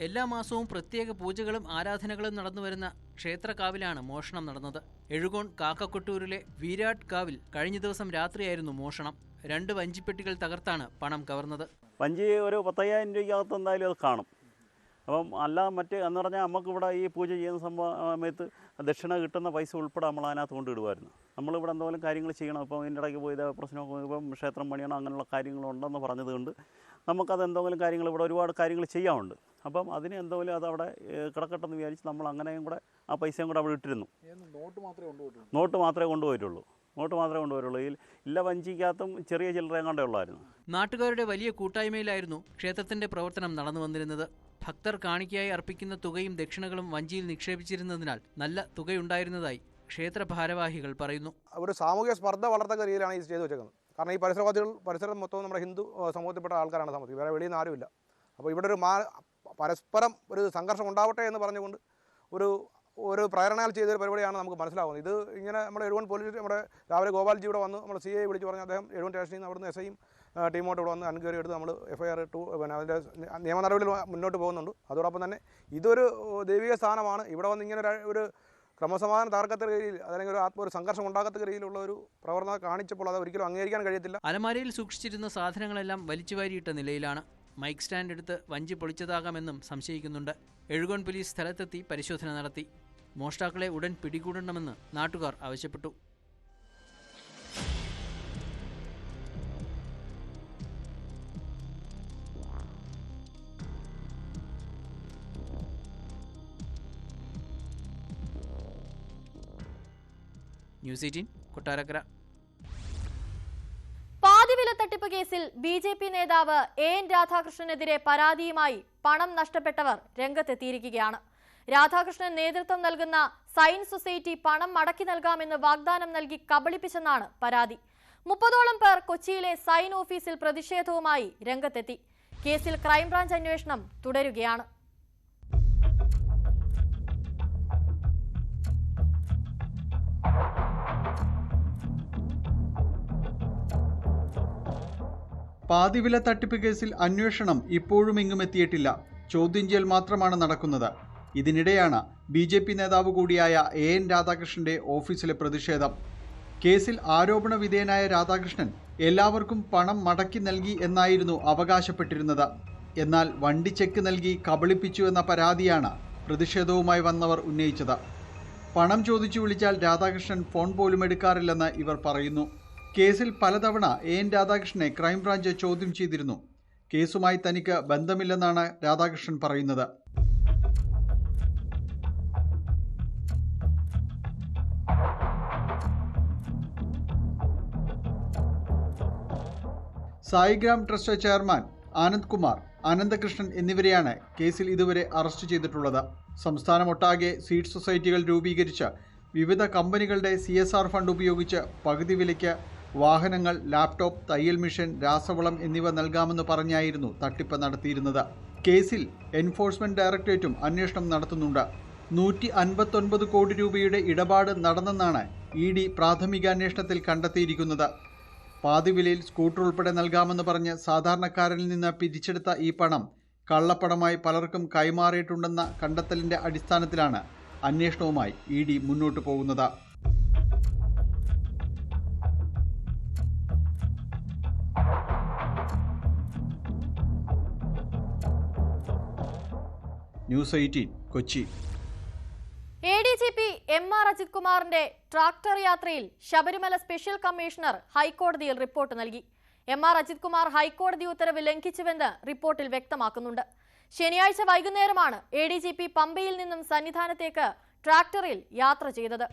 എല്ലാ മാസവും പ്രത്യേക പൂജകളും ആരാധനകളും നടന്നുവരുന്ന ക്ഷേത്രക്കാവിലാണ് മോഷണം നടന്നത്. എഴുകോൺ കാക്കക്കൊട്ടൂരിലെ വീരാട് കാവിൽ കഴിഞ്ഞ ദിവസം രാത്രിയായിരുന്നു മോഷണം. 2 വഞ്ചിപ്പെട്ടികൾ തകർത്താണ് പണം കവർന്നത്. വഞ്ചി ഒരു 10,000 രൂപയ്ക്കകത്ത് എന്തായാലും അത് കാണും. അപ്പം അല്ലാതെ മറ്റ് എന്ന് പറഞ്ഞാൽ നമുക്കിവിടെ ഈ പൂജ ചെയ്യുന്ന സമയത്ത് ദക്ഷിണ കിട്ടുന്ന പൈസ ഉൾപ്പെടെ നമ്മൾ അതിനകത്ത് കൊണ്ടിടുമായിരുന്നു. നമ്മളിവിടെ എന്തെങ്കിലും കാര്യങ്ങൾ ചെയ്യണം. ഇപ്പോൾ ഇതിൻ്റെ ഇടയ്ക്ക് പോയി പ്രശ്നമൊക്കെ ഇപ്പം ക്ഷേത്രം പണിയണം അങ്ങനെയുള്ള കാര്യങ്ങളുണ്ടെന്ന് പറഞ്ഞതുകൊണ്ട് നമുക്കത് എന്തെങ്കിലും കാര്യങ്ങൾ ഇവിടെ ഒരുപാട് കാര്യങ്ങൾ ചെയ്യാറുണ്ട്. അപ്പം അതിന് എന്തെങ്കിലും അതവിടെ കിടക്കട്ടെന്ന് വിചാരിച്ച് നമ്മൾ അങ്ങനെയും കൂടെ ആ പൈസയും കൂടെ അവിടെ ഇട്ടിരുന്നു. നോട്ട് മാത്രമേ കൊണ്ടുപോയിട്ടുള്ളൂ. ഇല്ല വഞ്ചിക്കകത്തും ചെറിയ ചില്ലറയും കൊണ്ടേ ഉള്ളായിരുന്നു. നാട്ടുകാരുടെ വലിയ കൂട്ടായ്മയിലായിരുന്നു ക്ഷേത്രത്തിന്റെ പ്രവർത്തനം നടന്നു വന്നിരുന്നത്. ഭക്തർ കാണിക്കയായി അർപ്പിക്കുന്ന തുകയും ദക്ഷിണകളും വഞ്ചിയിൽ നിക്ഷേപിച്ചിരുന്നതിനാൽ നല്ല തുകയുണ്ടായിരുന്നതായി ക്ഷേത്ര ഭാരവാഹികൾ പറയുന്നു. ഒരു സാമൂഹിക സ്പർദ്ധ വളർത്തക്ക രീതിയിലാണ് ഇത് ചെയ്തു വെച്ചേക്കുന്നത്. കാരണം ഈ പരിസരം മൊത്തം നമ്മുടെ ഹിന്ദു സമൂഹത്തിൽപ്പെട്ട ആൾക്കാരാണ് താമസിക്കുന്നത്. വേറെ വെളിയിൽ നിന്ന് ആരുമില്ല. അപ്പോൾ ഇവിടെ ഒരു പരസ്പരം ഒരു സംഘർഷം ഉണ്ടാവട്ടെ എന്ന് പറഞ്ഞുകൊണ്ട് ഒരു പ്രേരണയാൽ ചെയ്തൊരു പരിപാടിയാണ് നമുക്ക് മനസ്സിലാവുന്നത്. ഇത് ഇങ്ങനെ നമ്മുടെ എഴുവൺ പോലീസ് നമ്മുടെ രാവിലെ ഗോപാൽജി ഇവിടെ വന്ന് നമ്മൾ CI വിളിച്ച് പറഞ്ഞ് അദ്ദേഹം എഴുവൺ സ്റ്റേഷനിൽ നിന്ന് അവിടുന്ന് SIയും ടീമോട്ട് ഇവിടെ വന്ന് എൻക്വയറി എടുത്ത് നമ്മൾ FIR ഇട്ടു. പിന്നെ അതിൻ്റെ നിയമ നടപടിയിൽ മുന്നോട്ട് പോകുന്നുണ്ട്. അതോടൊപ്പം തന്നെ ഇതൊരു ദൈവിക സ്ഥാനമാണ്. ഇവിടെ വന്ന് ഇങ്ങനെ ഒരു ക്രമസമാധാനം തകർക്കത്ത രീതിയിൽ അല്ലെങ്കിൽ ഒരു സംഘർഷം ഉണ്ടാകത്ത രീതിയിലുള്ള ഒരു പ്രവർത്തനം കാണിച്ചപ്പോൾ അത് ഒരിക്കലും അംഗീകരിക്കാൻ കഴിയത്തില്ല. അലമാരയിൽ സൂക്ഷിച്ചിരുന്ന സാധനങ്ങളെല്ലാം വലിച്ചുവാരിയിട്ട നിലയിലാണ്. മൈക്ക് സ്റ്റാൻഡ് എടുത്ത് വഞ്ചി പൊളിച്ചതാകാമെന്നും സംശയിക്കുന്നുണ്ട്. എഴുകോൺ പോലീസ് സ്ഥലത്തെത്തി പരിശോധന നടത്തി. മോഷ്ടാക്കളെ ഉടൻ പിടികൂടണമെന്ന് നാട്ടുകാർ ആവശ്യപ്പെട്ടു. ന്യൂസ് 18 കൊട്ടാരക്കര. പാതിവില തട്ടിപ്പ് കേസിൽ BJP നേതാവ് AN രാധാകൃഷ്ണനെതിരെ പരാതിയുമായി പണം നഷ്ടപ്പെട്ടവർ രംഗത്തെത്തിയിരിക്കുകയാണ്. രാധാകൃഷ്ണൻ നേതൃത്വം നൽകുന്ന സയൻസ് സൊസൈറ്റി പണം മടക്കി നൽകാമെന്ന് വാഗ്ദാനം നൽകി കബളിപ്പിച്ചെന്നാണ് പരാതി. 30ഓളം പേർ കൊച്ചിയിലെ സൈൻ ഓഫീസിൽ പ്രതിഷേധവുമായി രംഗത്തെത്തി. കേസിൽ ക്രൈംബ്രാഞ്ച് അന്വേഷണം തുടരുകയാണ്. പാതിവില തട്ടിപ്പ് കേസിൽ അന്വേഷണം ഇപ്പോഴും എങ്ങും എത്തിയിട്ടില്ല. ചോദ്യം ചെയ്യൽ മാത്രമാണ് നടക്കുന്നത്. ഇതിനിടെയാണ് BJP നേതാവ് കൂടിയായ AN രാധാകൃഷ്ണന്റെ ഓഫീസിലെ പ്രതിഷേധം. കേസിൽ ആരോപണ വിധേയനായ രാധാകൃഷ്ണൻ എല്ലാവർക്കും പണം മടക്കി നൽകി എന്നായിരുന്നു അവകാശപ്പെട്ടിരുന്നത്. എന്നാൽ വണ്ടി ചെക്ക് നൽകി കബളിപ്പിച്ചു എന്ന പരാതിയാണ് പ്രതിഷേധവുമായി വന്നവർ ഉന്നയിച്ചത്. പണം ചോദിച്ചു വിളിച്ചാൽ രാധാകൃഷ്ണൻ ഫോൺ പോലും എടുക്കാറില്ലെന്ന് ഇവർ പറയുന്നു. കേസിൽ പലതവണ AN രാധാകൃഷ്ണനെ ക്രൈംബ്രാഞ്ച് ചോദ്യം ചെയ്തിരുന്നു. കേസുമായി തനിക്ക് ബന്ധമില്ലെന്നാണ് രാധാകൃഷ്ണൻ പറയുന്നത്. സായിഗ്രാം ട്രസ്റ്റ് ചെയർമാൻ ആനന്ദ് കുമാർ, അനന്തകൃഷ്ണൻ എന്നിവരെയാണ് കേസിൽ ഇതുവരെ അറസ്റ്റ് ചെയ്തിട്ടുള്ളത്. സംസ്ഥാനമൊട്ടാകെ സീഡ് സൊസൈറ്റികൾ രൂപീകരിച്ച് വിവിധ കമ്പനികളുടെ CSR ഫണ്ട് ഉപയോഗിച്ച് പകുതി വിലയ്ക്ക് വാഹനങ്ങൾ, ലാപ്ടോപ്പ്, തയ്യൽ മെഷീൻ, രാസവളം എന്നിവ നൽകാമെന്ന് പറഞ്ഞായിരുന്നു തട്ടിപ്പ് നടത്തിയിരുന്നത്. കേസിൽ എൻഫോഴ്സ്മെന്റ് ഡയറക്ടറേറ്റും അന്വേഷണം നടത്തുന്നുണ്ട്. 159 കോടി രൂപയുടെ ഇടപാട് നടന്നെന്നാണ് ED പ്രാഥമികാന്വേഷണത്തിൽ കണ്ടെത്തിയിരിക്കുന്നത്. പാതിവിലയിൽ സ്കൂട്ടർ ഉൾപ്പെടെ നൽകാമെന്ന് പറഞ്ഞ് സാധാരണക്കാരനിൽ നിന്ന് പിരിച്ചെടുത്ത ഈ പണം കള്ളപ്പണമായി പലർക്കും കൈമാറിയിട്ടുണ്ടെന്ന കണ്ടെത്തലിന്റെ അടിസ്ഥാനത്തിലാണ് അന്വേഷണവുമായി ED മുന്നോട്ടു പോകുന്നത്. News 18 Kochi. ADGP MR Ajith കുമാറിന്റെ ട്രാക്ടർ യാത്രയിൽ ശബരിമല സ്പെഷ്യൽ കമ്മീഷണർ ഹൈക്കോടതിയിൽ റിപ്പോർട്ട് നൽകി. MR അജിത് കുമാർ ഹൈക്കോടതി ഉത്തരവ് ലംഘിച്ചുവെന്ന് റിപ്പോർട്ടിൽ വ്യക്തമാക്കുന്നുണ്ട്. ശനിയാഴ്ച വൈകുന്നേരമാണ് ADGP പമ്പയിൽ നിന്നും സന്നിധാനത്തേക്ക് ട്രാക്ടറിൽ യാത്ര ചെയ്തത്.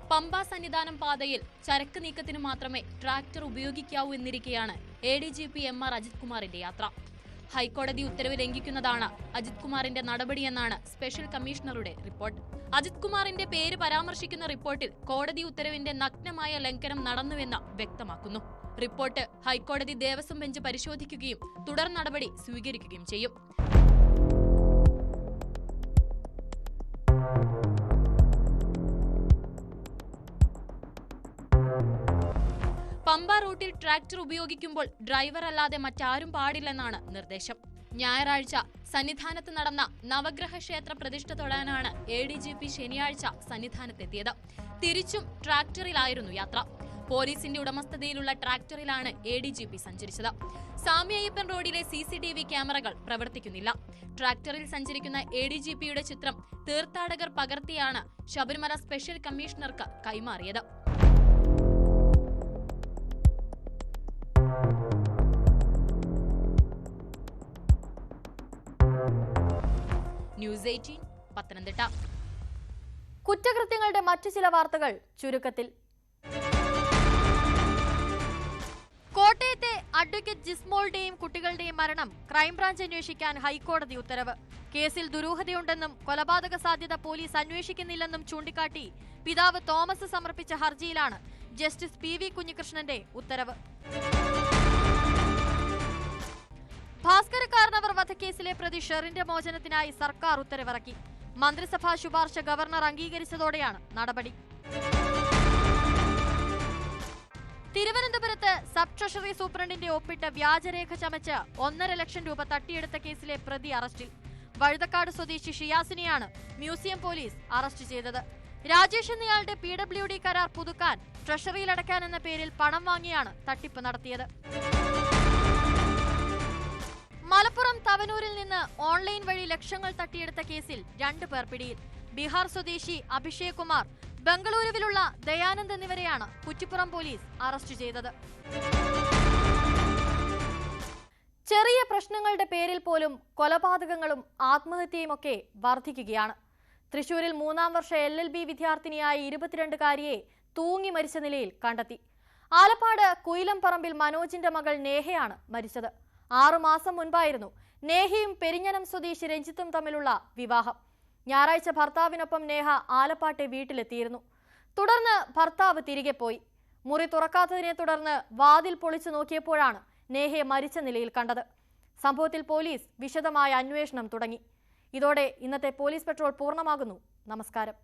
പമ്പ സന്നിധാനം പാതയിൽ ചരക്ക് നീക്കത്തിന് മാത്രമേ ട്രാക്ടർ ഉപയോഗിക്കാവൂ എന്നിരിക്കെയാണ് ADGP MR അജിത് കുമാറിന്റെ യാത്ര. ഹൈക്കോടതി ഉത്തരവ് ലംഘിക്കുന്നതാണ് അജിത് കുമാറിന്റെ നടപടിയെന്നാണ് സ്പെഷ്യൽ കമ്മീഷണറുടെ റിപ്പോർട്ട്. അജിത് കുമാറിന്റെ പേര് പരാമർശിക്കുന്ന റിപ്പോർട്ടിൽ കോടതി ഉത്തരവിന്റെ നഗ്നമായ ലംഘനം നടന്നുവെന്ന് വ്യക്തമാക്കുന്നു. റിപ്പോർട്ട് ഹൈക്കോടതി ദേവസ്വം ബെഞ്ച് പരിശോധിക്കുകയും തുടർ നടപടി സ്വീകരിക്കുകയും ചെയ്യും. പമ്പ റൂട്ടിൽ ട്രാക്ടർ ഉപയോഗിക്കുമ്പോൾ ഡ്രൈവർ അല്ലാതെ മറ്റാരും പാടില്ലെന്നാണ് നിർദ്ദേശം. ഞായറാഴ്ച സന്നിധാനത്ത് നടന്ന നവഗ്രഹ ക്ഷേത്ര പ്രതിഷ്ഠ തൊഴാനാണ് ADGP ശനിയാഴ്ച സന്നിധാനത്തെത്തിയത്. തിരിച്ചും ട്രാക്ടറിലായിരുന്നു യാത്ര. പോലീസിന്റെ ഉടമസ്ഥതയിലുള്ള ട്രാക്ടറിലാണ് ADGP സഞ്ചരിച്ചത്. സാമി അയ്യപ്പൻ റോഡിലെ CCTV ക്യാമറകൾ പ്രവർത്തിക്കുന്നില്ല. ട്രാക്ടറിൽ സഞ്ചരിക്കുന്ന ADGPയുടെ ചിത്രം തീർത്ഥാടകർ പകർത്തിയാണ് ശബരിമല സ്പെഷ്യൽ കമ്മീഷണർക്ക് കൈമാറിയത്. ന്യൂസ് 18 പത്തനംതിട്ട. കുറ്റകൃത്യങ്ങളുടെ മറ്റു ചില വാർത്തകൾ ചുരുക്കത്തിൽ. കോട്ടയത്തെ അഡ്വക്കേറ്റ് ജിസ്മോളുടെയും കുട്ടികളുടെയും മരണം ക്രൈംബ്രാഞ്ച് അന്വേഷിക്കാൻ ഹൈക്കോടതി ഉത്തരവ്. കേസിൽ ദുരൂഹതയുണ്ടെന്നും കൊലപാതക സാധ്യത പോലീസ് അന്വേഷിക്കുന്നില്ലെന്നും ചൂണ്ടിക്കാട്ടി പിതാവ് തോമസ് സമർപ്പിച്ച ഹർജിയിലാണ് ജസ്റ്റിസ് PV കുഞ്ഞികൃഷ്ണന്റെ ഉത്തരവ്. ഭാസ്കര കാർണവർ വധക്കേസിലെ പ്രതി ഷെറിന്റെ മോചനത്തിനായി സർക്കാർ ഉത്തരവിറക്കി. മന്ത്രിസഭാ ശുപാർശ ഗവർണർ അംഗീകരിച്ചതോടെയാണ് നടപടി. തിരുവനന്തപുരത്ത് സബ് ട്രഷറി സൂപ്രണ്ടിന്റെ ഒപ്പിട്ട് വ്യാജരേഖ ചമച്ച് 1.5 ലക്ഷം രൂപ തട്ടിയെടുത്ത കേസിലെ പ്രതി അറസ്റ്റിൽ. വഴുതക്കാട് സ്വദേശി ഷിയാസിനെയാണ് മ്യൂസിയം പോലീസ് അറസ്റ്റ് ചെയ്തത്. രാജേഷ് എന്നയാളുടെ PWD കരാർ പുതുക്കാൻ ട്രഷറിയിലടക്കാൻ എന്ന പേരിൽ പണം വാങ്ങിയാണ് തട്ടിപ്പ് നടത്തിയത്. മലപ്പുറം തവനൂരിൽ നിന്ന് ഓൺലൈൻ വഴി ലക്ഷങ്ങൾ തട്ടിയെടുത്ത കേസിൽ 2 പേർ പിടിയിൽ. ബീഹാർ സ്വദേശി അഭിഷേക് കുമാർ, ബംഗളൂരുവിലുള്ള ദയാനന്ദ് എന്നിവരെയാണ് കുറ്റിപ്പുറം പോലീസ് അറസ്റ്റ് ചെയ്തത്. ചെറിയ പ്രശ്നങ്ങളുടെ പേരിൽ പോലും കൊലപാതകങ്ങളും ആത്മഹത്യയുമൊക്കെ വർദ്ധിക്കുകയാണ്. തൃശൂരിൽ 3ാം വർഷ LLB വിദ്യാർത്ഥിനിയായ 22-കാരിയെ തൂങ്ങി മരിച്ച നിലയിൽ കണ്ടെത്തി. ആലപ്പാട് കുയിലംപറമ്പിൽ മനോജിന്റെ മകൾ നേഹയാണ് മരിച്ചത്. 6 മാസം മുൻപായിരുന്നു നേഹയും പെരിഞ്ഞനം സ്വദേശി രഞ്ജിത്തും തമ്മിലുള്ള വിവാഹം. ഞായറാഴ്ച ഭർത്താവിനൊപ്പം നേഹ ആലപ്പാട്ടെ വീട്ടിലെത്തിയിരുന്നു. തുടർന്ന് ഭർത്താവ് തിരികെ പോയി. മുറി തുറക്കാത്തതിനെ തുടർന്ന് വാതിൽ പൊളിച്ചു നോക്കിയപ്പോഴാണ് നേഹയെ മരിച്ച നിലയിൽ കണ്ടത്. സംഭവത്തിൽ പോലീസ് വിശദമായ അന്വേഷണം തുടങ്ങി. ഇതോടെ ഇന്നത്തെ പോലീസ് പെട്രോൾ പൂർണ്ണമാകുന്നു. നമസ്കാരം.